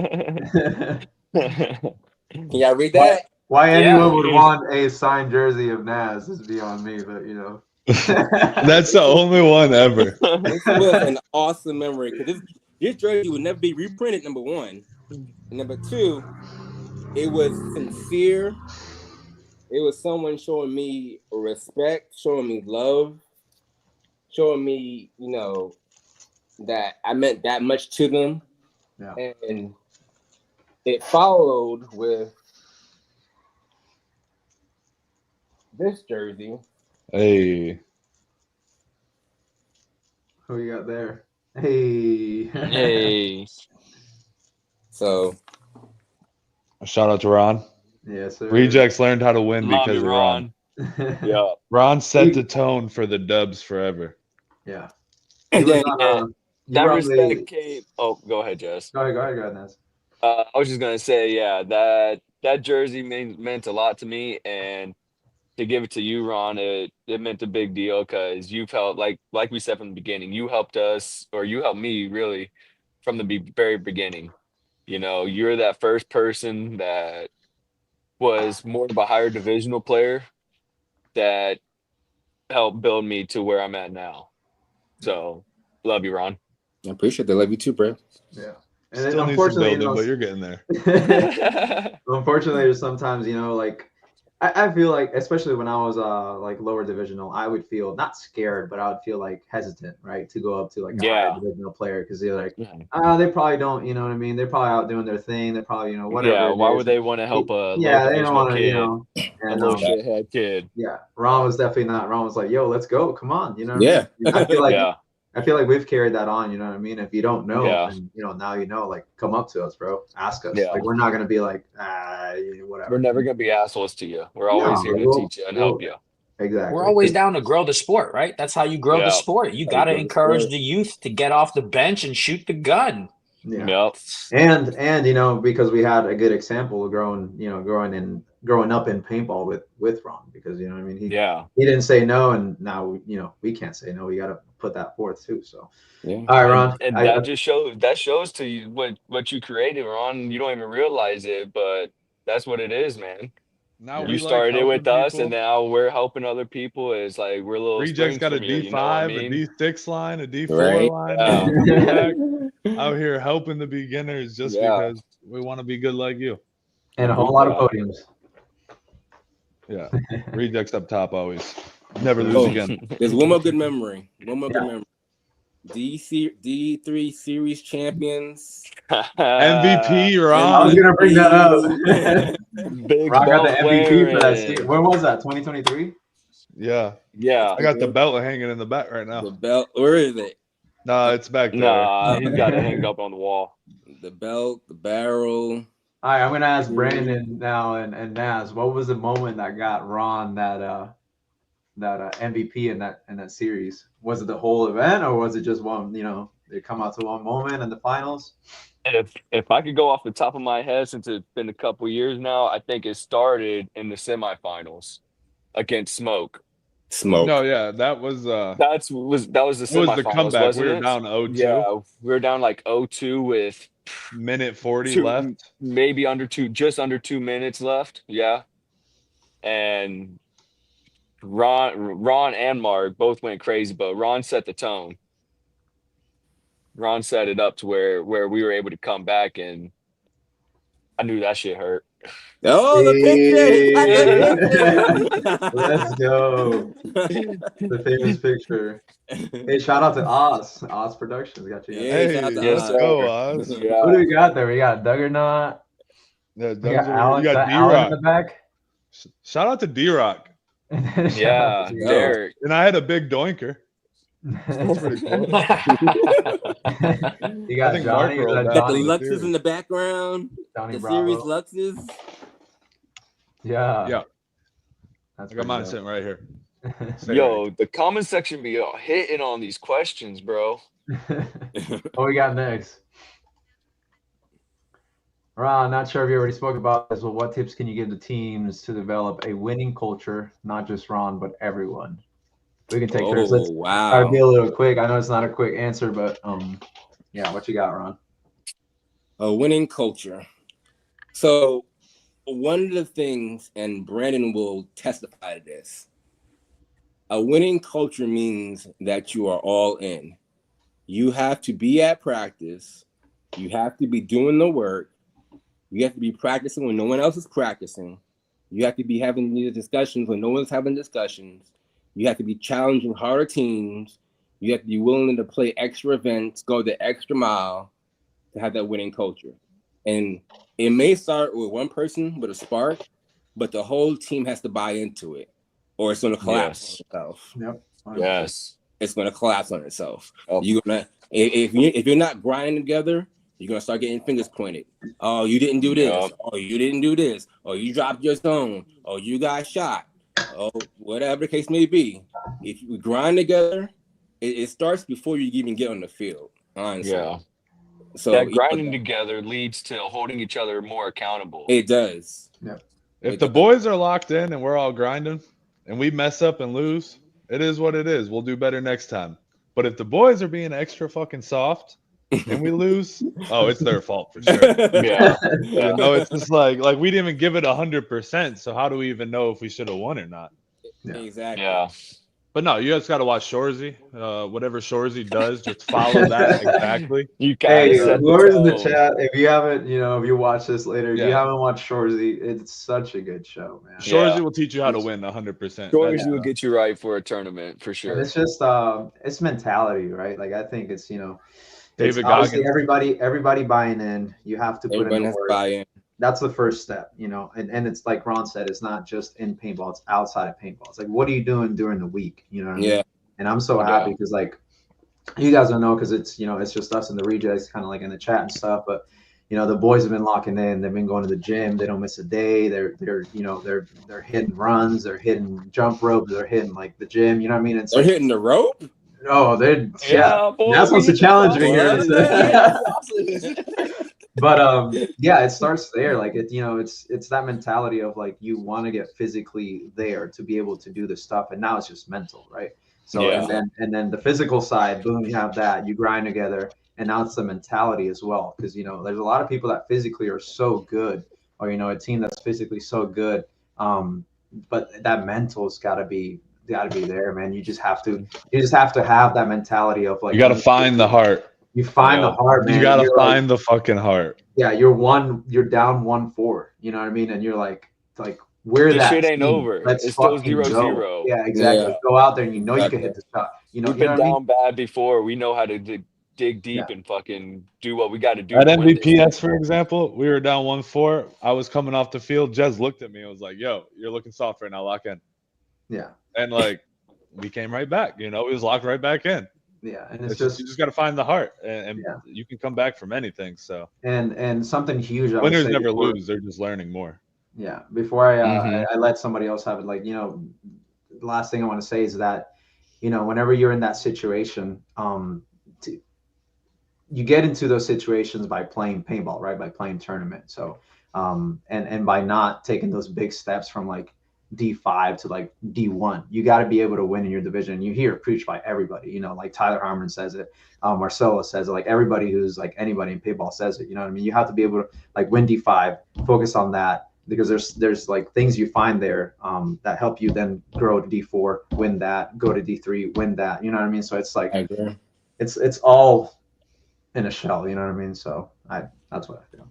Can y'all read that? Why anyone would want a signed jersey of Naz is beyond me, but you know. That's the only one ever. This was an awesome memory, because this jersey would never be reprinted, number 1. And number 2, it was sincere. It was someone showing me respect, showing me love, showing me, you know, that I meant that much to them. Yeah. And it followed with this jersey. Hey. Who you got there? Hey. Hey. So A shout out to Ron. Yes, sir. Rejects learned how to win Love because you, of Ron. Yeah. Ron set the tone for the dubs forever. Yeah. and then That respect came. Oh, go ahead, Jess. Go ahead, Naz. I was just gonna say, yeah, that jersey meant a lot to me, and to give it to you, Ron, it meant a big deal, because you've helped, like we said from the beginning, you helped us, or you helped me really from the very beginning. You know, you're that first person that was more of a higher divisional player that helped build me to where I'm at now. So, love you, Ron. I appreciate that. Love you too, bro. Yeah. And Still needs some building, but you're getting there. Unfortunately, there's sometimes, you know, like I feel like, especially when I was like lower divisional, I would feel not scared, but I would feel like hesitant, right, to go up to like a higher divisional player, because they're like, they probably don't, you know what I mean? They're probably out doing their thing. They're probably, you know, whatever. Yeah, why would they want to help a they don't want to, you know, a little shithead kid? Yeah, Ron was definitely not. Ron was like, "Yo, let's go, come on," you know. Yeah. I feel like I feel like we've carried that on. You know what I mean? If you don't know, and you know, now you know. Like, come up to us, bro. Ask us. Like, we're not gonna be like, whatever. We're never gonna be assholes to you. We're always here to teach you and help you. Exactly. We're always down to grow the sport, right? That's how you grow the sport. You got to encourage the youth to get off the bench and shoot the gun. Yeah. And you know, because we had a good example of growing up in paintball with Ron, because you know what I mean, he didn't say no, and now you know we can't say no. We got to put that forth too. So all right, Ron, and that just shows to you what you created, Ron. You don't even realize it, but that's what it is, man. Now you started it with us, and now we're helping other people. It's like we're little. Rejects got a D5, you know I mean? a D6 line, a D4 line. Out here helping the beginners just because we want to be good like you. And a whole lot of podiums. Yeah. Rejects up top always. Never lose again. There's one more good memory. D3 series champions. MVP, Ron. I was gonna bring that up. Big Ron got the belt MVP for that wearing. season. When was that? 2023? Yeah. Yeah. I got the belt hanging in the back right now. The belt, where is it? No, it's back there. Nah, he's got it hanged up on the wall. The belt, the barrel. All right, I'm gonna ask Brandon now and Naz. What was the moment that got Ron that MVP in that series? Was it the whole event, or was it just one? You know, they come out to one moment in the finals. If I could go off the top of my head, since it's been a couple years now, I think it started in the semifinals against Smoke. No, yeah, that was that was the semifinals. It was the comeback. Wasn't We were it? down 0-2. Yeah, we were down like 0-2 with minute 40 left. Maybe just under 2 minutes left. Yeah. And Ron and Mark both went crazy, but Ron set the tone. Ron set it up to where we were able to come back, and I knew that shit hurt. Oh, the picture! Let's go. The famous picture. Hey, shout out to Oz. Oz Productions got you. Yeah, Hey, let's go, Oz. Yeah. Who do we got there? We got Duggernaut. Yeah, We got Alex. you got Alan in D-Rock. the back. Shout out to D-Rock. Yeah, Derek. And I had a big doinker. That's pretty cool. You got think Johnny. Mark rolled Got out. Got the Johnny, Luxes in the background. Johnny The Bravo. series Luxes. Yeah. Yeah. That's I got mine pretty sitting right here. Yo, the comment section be hitting on these questions, bro. dope. What we got next? Ron, not sure if you already spoke about this, but what tips can you give to teams to develop a winning culture? Not just Ron, but everyone. We can take turns. Let's try to be a little quick. I know it's not a quick answer, but yeah, what you got, Ron? A winning culture. So one of the things, and Brandon will testify to this, a winning culture means that you are all in. You have to be at practice. You have to be doing the work. You have to be practicing when no one else is practicing. You have to be having these discussions when no one's having discussions. You have to be challenging harder teams. You have to be willing to play extra events, go the extra mile to have that winning culture. And it may start with one person with a spark, but the whole team has to buy into it, or it's going to collapse on itself. Yep. Yes. It's going to collapse on itself. Oh. You're gonna, if you're not grinding together, you're going to start getting fingers pointed. Oh, you didn't do this. Yep. Oh, you didn't do this. Oh, you dropped your zone. Oh, you got shot. Oh, whatever the case may be. If you grind together, it starts before you even get on the field, honestly. Yeah. So that grinding together leads to holding each other more accountable. It does. Yeah. If the boys are locked in and we're all grinding and we mess up and lose, it is what it is. We'll do better next time. But if the boys are being extra fucking soft and we lose, oh, it's their fault for sure. Yeah. You know, it's just like we didn't even give it 100%. So how do we even know if we should have won or not? Yeah. Exactly. Yeah. But no, you just got to watch Shorzy. Whatever Shorzy does, just follow that exactly. You Hey, guys. whoever's in the chat, if you haven't, if you watch this later, if you Yeah. haven't watched Shorzy, it's such a good show, man. Shorzy will teach you how to win 100%. Shorzy will get you right for a tournament for sure. And it's just it's mentality, right? Like I think it's David obviously Goggins. everybody buying in. You have to put Everyone in the has to work. buy in. That's the first step, and it's like Ron said, it's not just in paintball, it's outside of paintball. It's like, what are you doing during the week? You know what I mean? Yeah. And I'm so happy because like you guys don't know, because it's it's just us and the rejects kind of like in the chat and stuff, but the boys have been locking in. They've been going to the gym. They don't miss a day. They're hitting runs. They're hitting jump ropes. They're hitting like the gym. You know what I mean? It's They're like, hitting the rope. oh, they're boy, that's what's we the challenge me here. Yeah. But yeah, it starts there. Like it's that mentality of like you want to get physically there to be able to do the stuff, and now it's just mental, right? So Yeah. and then the physical side, boom, you have that. You grind together, and now it's the mentality as well, because there's a lot of people that physically are so good, or a team that's physically so good, but that mental's got to be there, man. You just have to have that mentality of like You got to find the heart. You find the heart, man. You gotta You're find the fucking heart. Yeah, you're down 1-4. You know what I mean? And you're like we're This that shit ain't team. over. Let's It's still fucking go. 0-0. Yeah, exactly. Yeah. Go out there and you know you Exactly. can hit the shot. You know, We've you know been what I mean? down bad before. We know how to dig deep Yeah. and fucking do what we got to do At to win this shit. MVPS, for example, we were down 1-4. I was coming off the field. Jez looked at me and was like, "Yo, you're looking soft right now. Lock in." Yeah. And like, we came right back. You know, we was locked right back in. Yeah, and It's just you just got to find the heart, and Yeah. you can come back from anything. So and something huge. I would winners say never before- lose; they're just learning more. Yeah. Before Mhm. I let somebody else have it, like, you know, the last thing I want to say is that, you know, whenever you're in that situation, you get into those situations by playing paintball, right? By playing tournament. So, and by not taking those big steps from like D5 to like D1, you got to be able to win in your division. You hear it preached by everybody, you know, like Tyler Harmon says it, Marcelo says it, like everybody who's like anybody in paintball says it. You know what I mean? You have to be able to like win D5, focus on that, because there's like things you find there that help you then grow to D4, win that, go to D3, win that. You know what I mean? So it's like it's all in a shell, you know what I mean? So that's what I feel.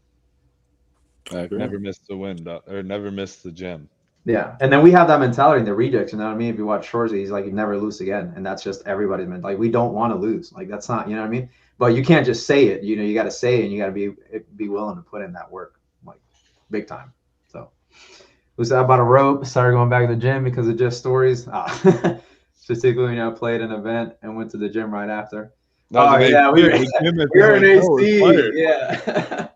I agree. Never miss the win, or never miss the gym. Yeah, and then we have that mentality in the rejects. You know what I mean? If you watch Shorzy, he's like, "You never lose again," and that's just everybody's meant. Like, we don't want to lose. Like, that's not, you know what I mean? But you can't just say it. You know, you got to say it, and you got to be willing to put in that work, like big time. So, who's that about a rope? Started going back to the gym because of just stories. Particularly when I played an event and went to the gym right after. Oh yeah, we were in AC. Yeah,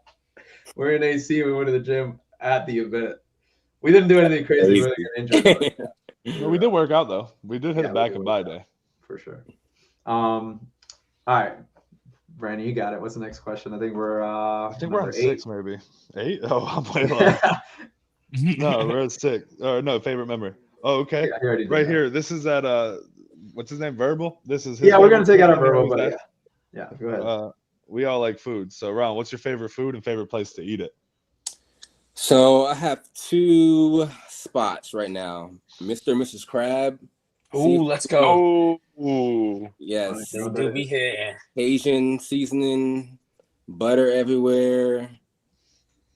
we're in AC. We went to the gym at the event. We didn't do anything crazy. Really injured, No, we did work out though. We did hit a back and by day for sure. All right, Brandon, you got it. What's the next question? I think we're on 6, maybe 8. Oh, I'm way low. No, we're at 6. Or no, favorite memory. Oh, okay. Yeah, right here. This is at what's his name? Verbal. This is his. Yeah, we're gonna take out our Verbal, but yeah. Go ahead. We all like food. So, Ron, what's your favorite food and favorite place to eat it? So I have 2 spots right now. Mr. and Mrs. Crab. Ooh, let's go. Ooh. Yes. Do we hit Asian seasoning, butter everywhere,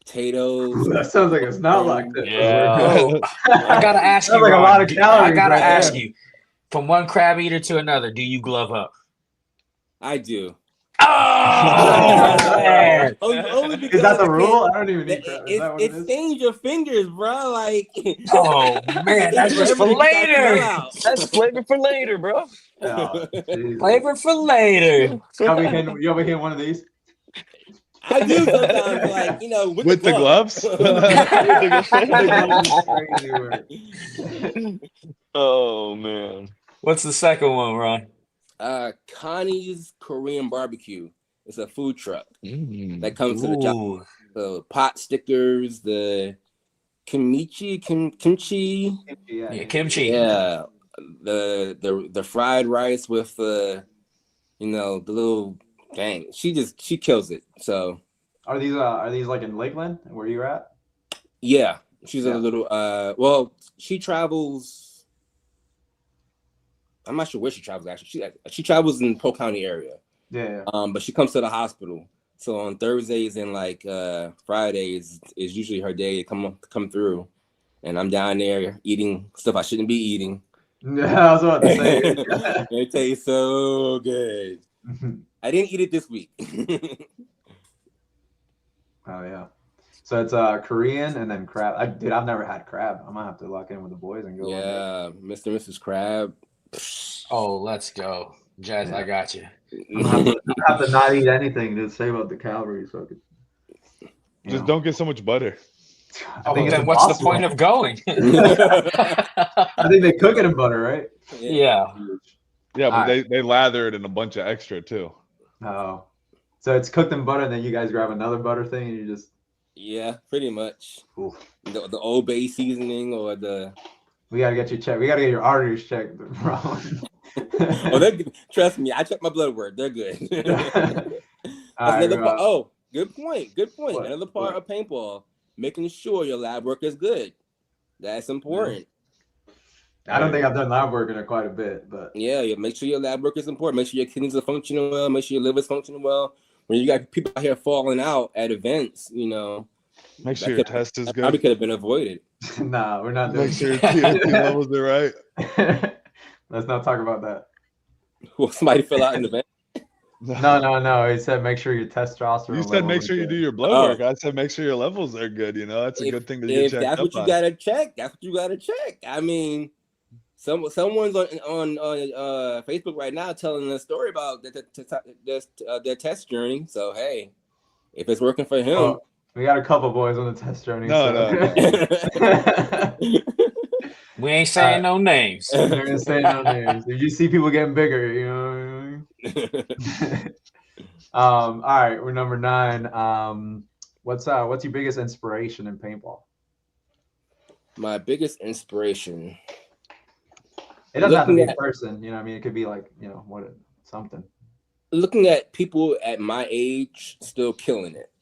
potatoes. That sounds like it's not like that. Yeah. I gotta ask you, like Ron, a lot of calories. I gotta right ask there. you, from one crab eater to another, do you glove up? I do. Oh, man. Only Is that the rule? I don't even need crab. Is that what it It is? stains your fingers, bro. Like, Oh, man, that's just for later. That's flavor for later, bro. Oh, geez. Flavor for later. You ever hit one of these? I do sometimes, like, you know, With the gloves. Crazy word. Oh man. What's the second one, Ron? Connie's Korean Barbecue. It's a food truck that comes to the Ooh. job. The pot stickers, the kimchi. Yeah, kimchi. Yeah, the fried rice with the, you know, the little dang. She kills it. So Are these like in Lakeland where you're at? yeah, she's Yeah. a little. Well, she travels. I'm not sure where she travels actually. She travels in Polk County area. Yeah. But she comes to the hospital. So on Thursdays and like Fridays is usually her day to come through, and I'm down there eating stuff I shouldn't be eating. Yeah, I was about to say. It tastes so good. I didn't eat it this week. Oh yeah. So it's Korean and then crab. I've never had crab. I'm gonna have to lock in with the boys and go. Yeah, Mr. and Mrs. Crab. Oh, let's go. Jazz, Yeah. I got you. I'm gonna have to not eat anything to save up the calories. So Just don't get so much butter. I think then it's what's the impossible. point of going? I think they cook it in butter, right? Yeah. Yeah, but Alright. they lather it in a bunch of extra too. Oh, so it's cooked in butter, and then you guys grab another butter thing, and you just. Yeah, pretty much. Oof. The Old Bay seasoning or the. We gotta get you checked. We gotta get your arteries checked, bro. Oh, they're good. Trust me, I check my blood work. They're good. All Good point. What? Another part of paintball, making sure your lab work is good. That's important. I don't think I've done lab work in quite a bit, but yeah, make sure your lab work is important. Make sure your kidneys are functioning well. Make sure your liver is functioning well. When you got people out here falling out at events, make sure your test is that good. probably could have been avoided. Nah, we're not doing Make sure your TNT levels are right. Let's not talk about that. Well, somebody fell out in the event. No. He said make sure your testosterone. You said make sure you do your blood work. I said make sure your levels are good. That's a good thing to get checked up on. That's what you gotta check. That's what you gotta check. I mean, someone's on Facebook right now telling a story about their test journey. So hey, if it's working for him, well, we got a couple boys on the test journey. No. We ain't saying no names. We're gonna say no names. If you see people getting bigger, you know. All right, we're number 9. What's your biggest inspiration in paintball? My biggest inspiration. It doesn't have to be a person, you know what I mean? It could be like, something. Looking at people at my age still killing it.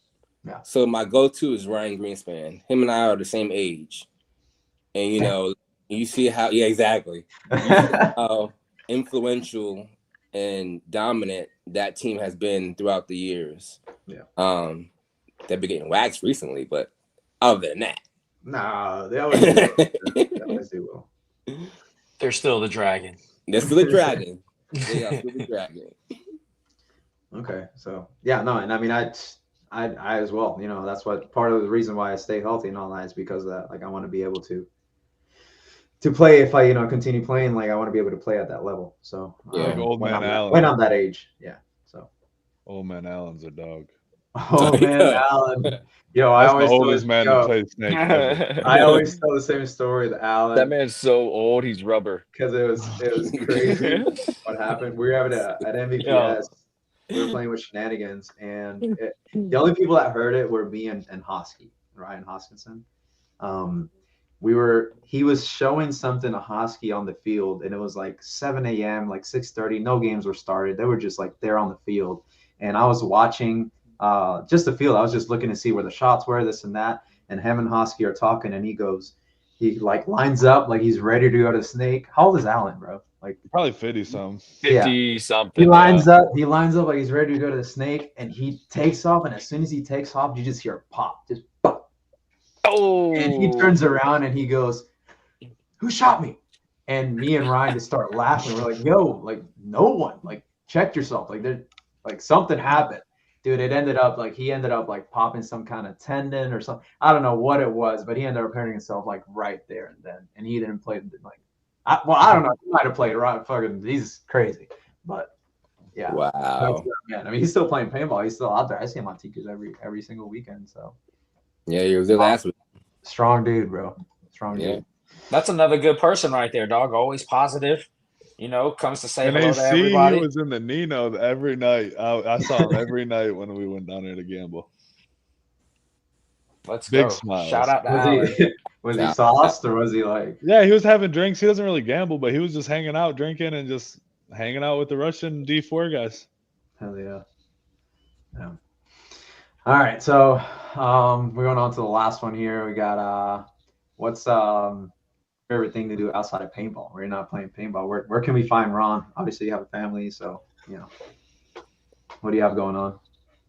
Yeah. So my go-to is Ryan Greenspan. Him and I are the same age. And you see how exactly. You see how influential and dominant that team has been throughout the years. Yeah. They've been getting waxed recently, but other than that. Nah, they always do. They always do well. They're still the dragon. They're still the dragon. They are still the dragon. Okay, so and I mean I as well. That's what part of the reason why I stay healthy and all that is because of that. Like I want to be able to play if I continue playing. Like I want to be able to play at that level. So like old man Allen. When I'm that age, yeah. So old man Allen's a dog. Oh man, Allen. I always the oldest man to play Snake. I always tell the same story with Allen. That man's so old, he's rubber. Because it was crazy what happened. We were having at MVPS. Yeah. We were playing with Shenanigans, and the only people that heard it were me and Hosky, Ryan Hoskinson. He was showing something to Hosky on the field, and it was like 7 a.m., like 6:30. No games were started. They were just like there on the field, and I was watching. Just the field. I was just looking to see where the shots were, this and that. And him and Hosky are talking, and he like lines up like he's ready to go to Snake. How old is Allen, bro? Like probably 50 something. 50 something. He lines up. He lines up like he's ready to go to the Snake, and he takes off. And as soon as he takes off, you just hear a pop, just pop. Oh! And he turns around and he goes, "Who shot me?" And me and Ryan just start laughing. We're like, "Yo, like no one. Like check yourself. Like something happened." Dude, he ended up like popping some kind of tendon or something. I don't know what it was, but he ended up hurting himself like right there and then. And he didn't play like, I don't know. He might have played right. Fucking, he's crazy. But yeah. Wow. Man, I mean, he's still playing paintball. He's still out there. I see him on TQs every single weekend. So yeah, he was there last week. Strong dude, bro. Strong dude. That's another good person right there, dog. Always positive. Comes to say hello to everybody. He was in the Nino every night. I saw him every night when we went down there to gamble. Let's Big go. Smiles. Shout out to Allen. Was he sauced or was he like? Yeah, he was having drinks. He doesn't really gamble, but he was just hanging out, drinking, and just hanging out with the Russian D4 guys. Hell yeah. All right, so we're going on to the last one here. We got what's favorite thing to do outside of paintball? We're not playing paintball. Where can we find Ron? Obviously, you have a family, so what do you have going on?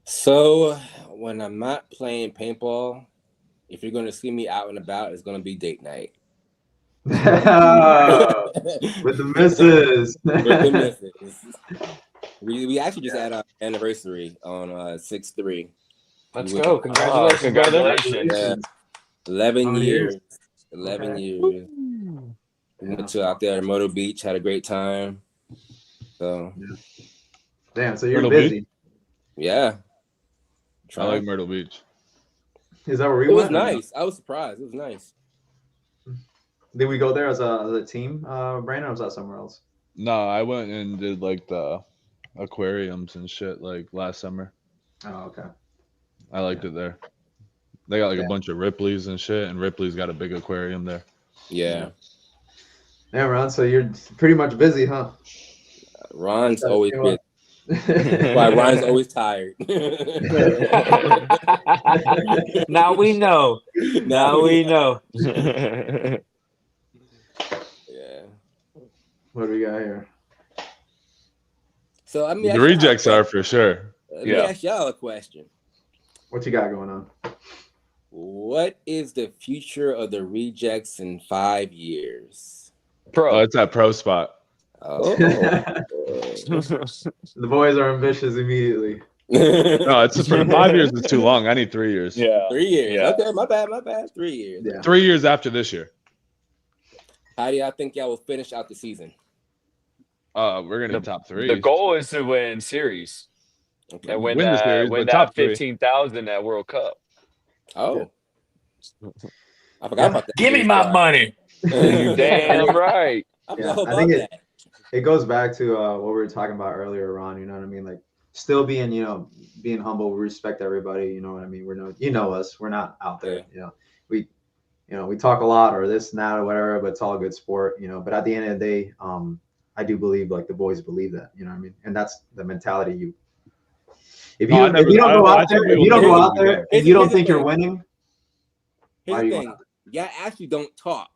So when I'm not playing paintball, if you're going to see me out and about, it's going to be date night. With the missus. With the missus. We actually just had our anniversary on 6/3. Let's go. Congratulations. Congratulations. Yeah. 11 years. 11 Okay. years. We went out there at Myrtle Beach, had a great time. So Damn, so you're Myrtle busy. Beach? Yeah. I like Myrtle Beach. Is that where we It was went? nice. I was surprised. It was nice. Did we go there as a team, Brandon, or was that somewhere else? No, I went and did like the aquariums and shit like last summer. Oh, okay. I liked it there. They got like a bunch of Ripley's and shit, and Ripley's got a big aquarium there. Yeah. Yeah, Ron, so you're pretty much busy, huh? Ron's always busy. Why Ron's always tired. Now we know. Now we know. Yeah. What do we got here? So I mean, The rejects are for sure. Let me ask y'all a question. What you got going on? What is the future of the rejects in 5 years? Oh, it's that pro spot. Oh. The boys are ambitious immediately. No, it's for 5 years is too long. I need 3 years. Yeah. 3 years. Yeah. Okay, my bad. 3 years. Yeah. 3 years after this year. How do y'all think y'all will finish out the season? We're gonna be top 3. The goal is to win series. Okay. And Win the series, win but top that 15,000 at World Cup. Oh. I forgot about that. Give me my money. You damn right. I Yeah, forgot about I think that. it goes back to what we were talking about earlier, Ron. You know what I mean? Like still being, being humble. We respect everybody. You know what I mean? You know us. We're not out there. Yeah. We talk a lot or this and that or whatever, but it's all good sport. But at the end of the day, I do believe like the boys believe that. You know what I mean? And that's the mentality. If you don't go out there, if you don't think you're winning, here's the thing. Y'all actually don't talk.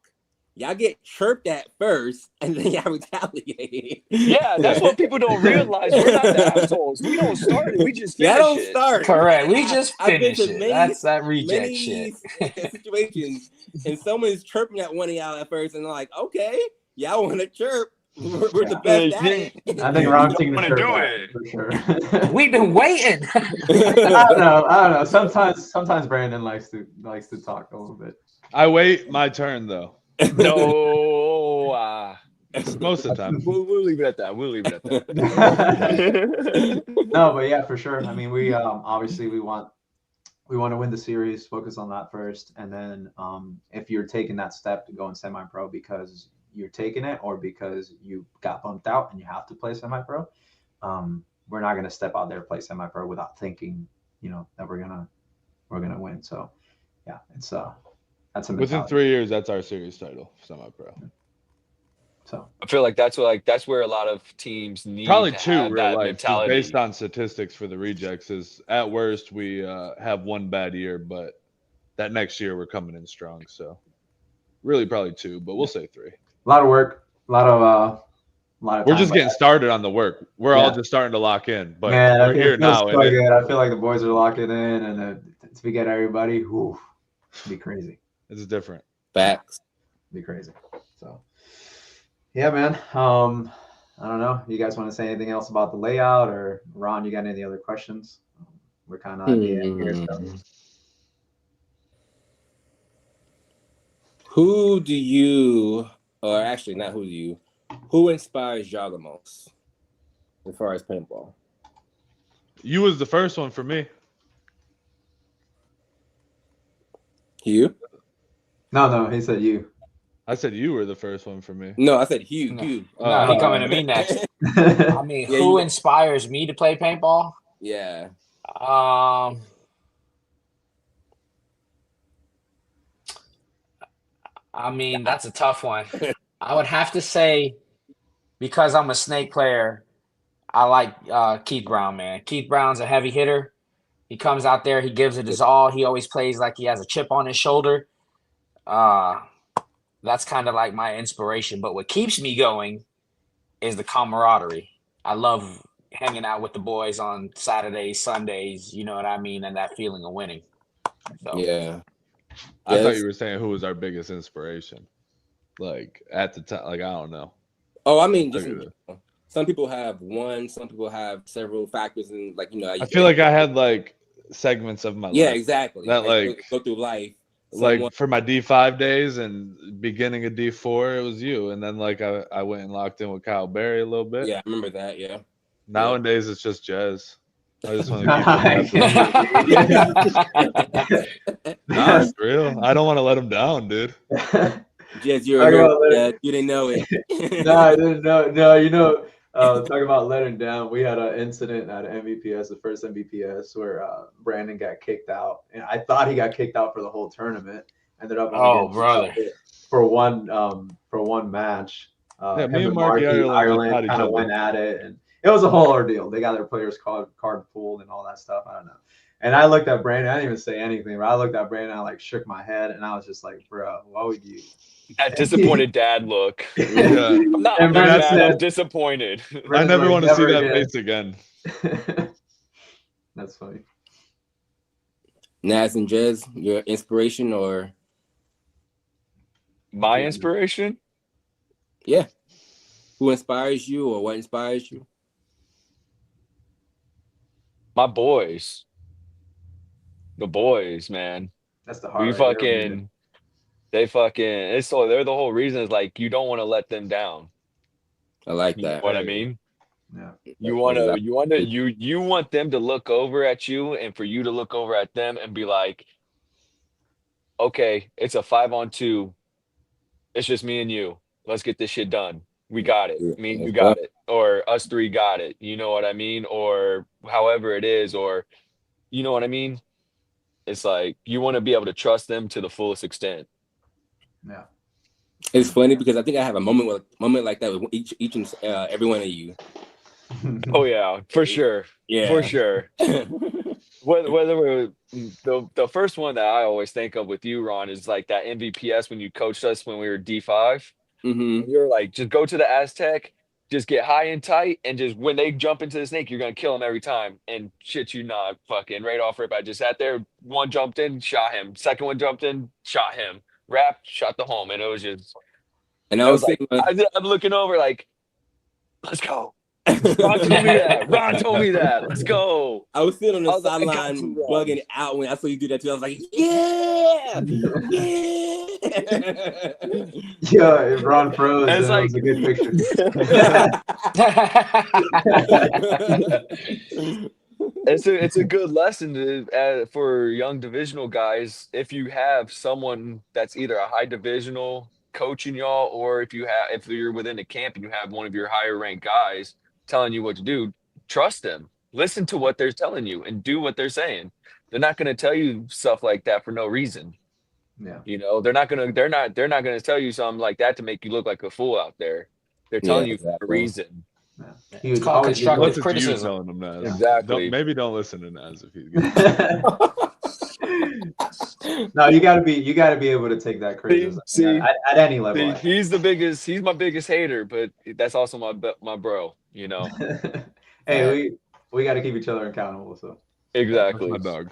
Y'all get chirped at first, and then y'all retaliate. Yeah, that's what people don't realize. We're not the assholes. We don't start it. We just finish Y'all don't it. start. Correct. We just I've been finish to it. many- That's that reject many shit. situations, and someone's chirping at one of y'all at first, and they're like, "Okay, y'all want to chirp? We're the best at it." I think Ron's taking the wanna shirt do back, it. for sure. We've been waiting. I don't know. Sometimes Brandon likes to talk a little bit. I wait my turn though. No. Most of the time. We'll leave it at that. We'll leave it at that. No, but yeah, for sure. I mean, we obviously we want to win the series, focus on that first, and then if you're taking that step to go in semi-pro because you're taking it or because you got bumped out and you have to play semi-pro, we're not going to step out there and play semi-pro without thinking, that we're gonna win. So yeah, it's that's a Within mentality. 3 years, that's our series title, semi-pro. So I feel like that's where a lot of teams need Probably to 2 have real that life. mentality. Based on statistics for the rejects, is at worst we have one bad year, but that next year we're coming in strong. So really probably 2, but we'll say 3. a lot of work, a lot of We're time, just but getting started on the work. We're all just starting to lock in, but we're here now. So good. I feel like the boys are locking in, and if we get everybody, it'd be crazy. It's different. Facts. Be crazy. So yeah, man. I don't know. You guys want to say anything else about the layout, or Ron, you got any other questions? We're kind of at the end here. So. Who do you, or actually not who do you, who inspires y'all the most as far as paintball? You was the first one for me. You? No, he said you. I said you were the first one for me. No, I said Hugh. No. Hugh. No, he coming to me next. I mean, who inspires me to play paintball? Yeah. I mean, that's a tough one. I would have to say, because I'm a snake player, I like Keith Brown, man. Keith Brown's a heavy hitter. He comes out there, he gives it his all. He always plays like he has a chip on his shoulder. That's kind of like my inspiration. But what keeps me going is the camaraderie. I love hanging out with the boys on Saturdays, Sundays, you know what I mean, and that feeling of winning. So. Yeah. I thought you were saying who was our biggest inspiration. Like at the time, like I don't know. Oh, I mean, just some people have one, some people have several factors, and I feel like I had like segments of my life. Yeah, exactly. That like go through life. Like for my D5 days and beginning of D4, it was you, and then like I went and locked in with Kyle Berry a little bit. Yeah, I remember that. Yeah. Nowadays it's just Jez. I just want to keep Nah, it's real. I don't want to let him down, dude. Jez, you didn't know it. No, I didn't know. No, talking about letting down. We had an incident at MVPS, the first MVPS, where Brandon got kicked out, and I thought he got kicked out for the whole tournament. Ended up for one match. Me and Marky Ireland kind of went at it, and it was a whole ordeal. They got their players card pulled and all that stuff. I don't know, And I looked at Brandon. I didn't even say anything, but I looked at Brandon. I like shook my head, and I was just like, "Bro, why would you?" That disappointed dad look. Yeah. I'm not And mad. Brandon I'm disappointed. I Brandon's never like, want to see "Never that again." face again. That's funny. Naz and Jez, your inspiration or My inspiration? yeah, who inspires you or what inspires you? My boys. The boys, man. That's the We heart right there, fucking, they fucking, it's so they're the whole reason is like you don't want to let them down. I like You know that. what I mean? Yeah. You want them to look over at you and for you to look over at them and be like, okay, it's a 5-on-2. It's just me and you. Let's get this shit done. We got it. Me and you got it. Or us three got it. You know what I mean? Or however it is, or you know what I mean? It's like you want to be able to trust them to the fullest extent. Yeah. It's funny because I think I have a moment like that with each and every one of you. Oh yeah, for sure. Yeah, For sure. Whether we're the first one that I always think of with you, Ron, is like that MVPS when you coached us when we were D5. Mm-hmm. You're like, just go to the Aztec, just get high and tight, and just when they jump into the snake, you're gonna kill them every time. And shit, you not fucking right off rip. I just sat there. One jumped in, shot him. Second one jumped in, shot him. Wrapped, shot the home, and it was just. And I I was was like, thinking, I'm looking over like, let's go. Ron told me that. Ron told me that. Let's go. I was sitting on I the was like, I got sideline you, Ron. bugging out when I saw you do that too. I was like, yeah, yeah. Yeah, if Ron froze, It's that like- was a good picture. It's a good lesson for young divisional guys. If you have someone that's either a high divisional coaching y'all, or if you're within the camp and you have one of your higher ranked guys telling you what to do, trust them. Listen to what they're telling you and do what they're saying. They're not going to tell you stuff like that for no reason. Yeah. You know, they're not gonna tell you something like that to make you look like a fool out there. They're telling you for a exactly. reason. Yeah. It's called constructive Unless it's you criticism. telling them that. Exactly. Maybe don't listen to Naz if he's good. No, you gotta be able to take that criticism. See? At any level. He's my biggest hater, but that's also my bro, you know. Hey, we got to keep each other accountable. So Exactly. My dog.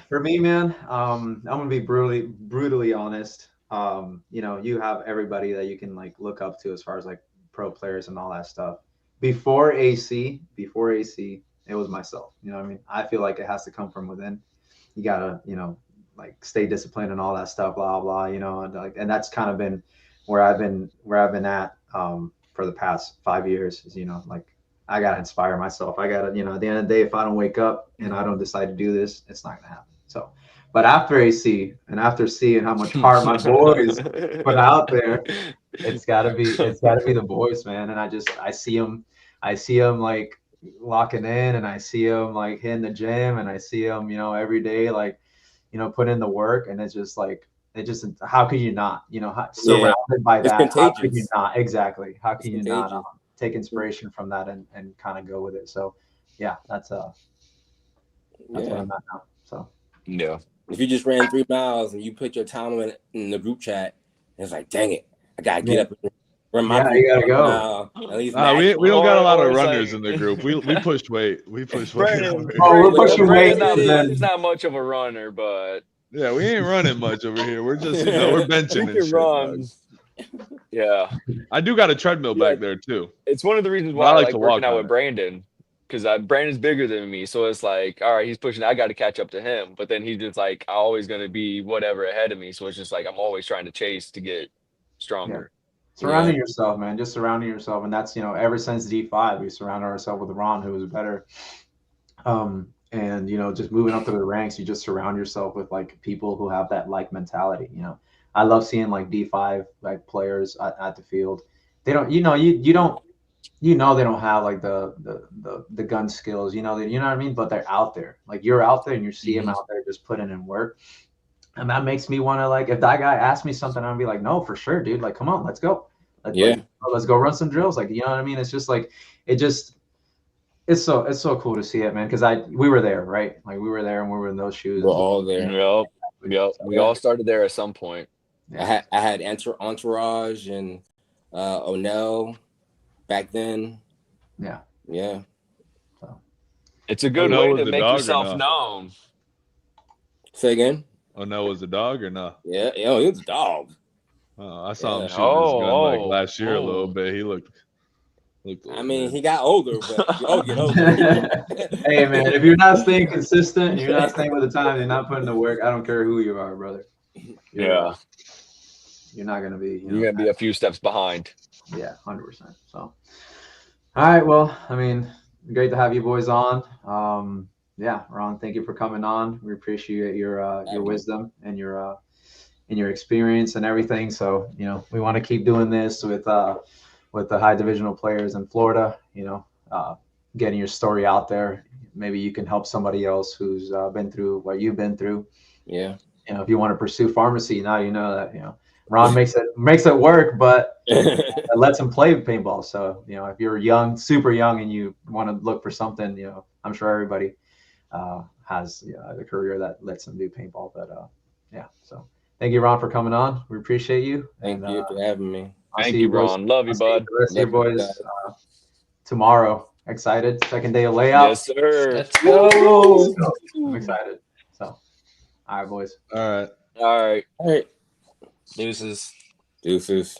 for me, man, I'm gonna be brutally honest. You know, you have everybody that you can like look up to as far as like pro players and all that stuff. Before AC, it was myself. You know what I mean? I feel like it has to come from within. You gotta, you know, like stay disciplined and all that stuff, blah blah. You know, and that's kind of been where I've been at for the past 5 years. Is, you know, like I gotta inspire myself. I gotta, you know, at the end of the day, if I don't wake up and I don't decide to do this, it's not gonna happen. So, but after AC and after seeing how much heart my boys put out there, it's gotta be the boys, man. And I see them like locking in, and I see them like hitting the gym, and I see them, you know, every day, like, you know, put in the work, and it's just like, how could you not, you know, surrounded by It's that, how could contagious. you not, exactly, how can you contagious. not take inspiration from that and kind of go with it. So yeah, that's where I'm at now. So Yeah. If you just ran 3 miles and you put your time in the group chat, it's like, dang it, I gotta get up and run my you gotta go. mile. At least we don't got a lot Or of it's runners like- in the group. We pushed weight. We pushed weight. Brandon, we're pushing weight. Brandon's not much of a runner, but Yeah, we ain't running much over here. We're just, you know, we're benching we and can shit. run. Dog. Yeah. I do got a treadmill back there too. It's one of the reasons But why I I like like to working walk out on with it. Brandon, because Brandon's bigger than me. So it's like, all right, he's pushing. I got to catch up to him. But then he's just like, always going to be whatever ahead of me. So it's just like, I'm always trying to chase to get stronger. Surrounding yourself, man, just surrounding yourself. And that's, you know, ever since D5, we surrounded ourselves with Ron, who was better. And, you know, just moving up to the ranks, you just surround yourself with like people who have that like mentality. You know, I love seeing like D5 like players at the field. They don't, you know, you don't, you know, they don't have like the gun skills, you know, you know what I mean? But they're out there. Like you're out there and you see them out there just putting in work. And that makes me want to, like, if that guy asked me something, I'd be like, no, for sure, dude. Like, come on, let's go. Let's go run some drills. Like, you know what I mean? It's just like, it's so cool to see it, man. Because we were there, right? Like we were there and we were in those shoes. We're all there. Yep. Yep. We all started there at some point. Yeah. I had Entourage and O'Neill back then. Yeah. Yeah. It's a good O'Neill way was to the make dog or yourself no? known. Say again. Oh no, was a dog or no? Yeah. Yo, he was a dog. I saw him Yeah. shooting his gun like Oh, last year a little oh. bit. He looked. I mean, he got older, but you all get older. Hey, man, if you're not staying consistent, you're not staying with the time, you're not putting the work. I don't care who you are, brother. Yeah. You're not gonna be. You're gonna be a few steps behind. Yeah, 100%. So, all right. Well, I mean, great to have you boys on. Yeah, Ron, thank you for coming on. We appreciate your wisdom and your experience and everything. So, we want to keep doing this with the high divisional players in Florida. Getting your story out there. Maybe you can help somebody else who's been through what you've been through. Yeah. If you want to pursue pharmacy, now you know that Ron makes it work, but it lets him play paintball. So if you're young, super young, and you want to look for something, I'm sure everybody has a career that lets them do paintball. But yeah, so thank you, Ron, for coming on. We appreciate you. Thank you for having me. Thank you, Ron. Love you, bud. The rest of your boys tomorrow. Excited. Second day of layout. Yes, sir. Let's go. I'm excited. So, all right, boys. All right. All right. All right. Deuces. Deuces.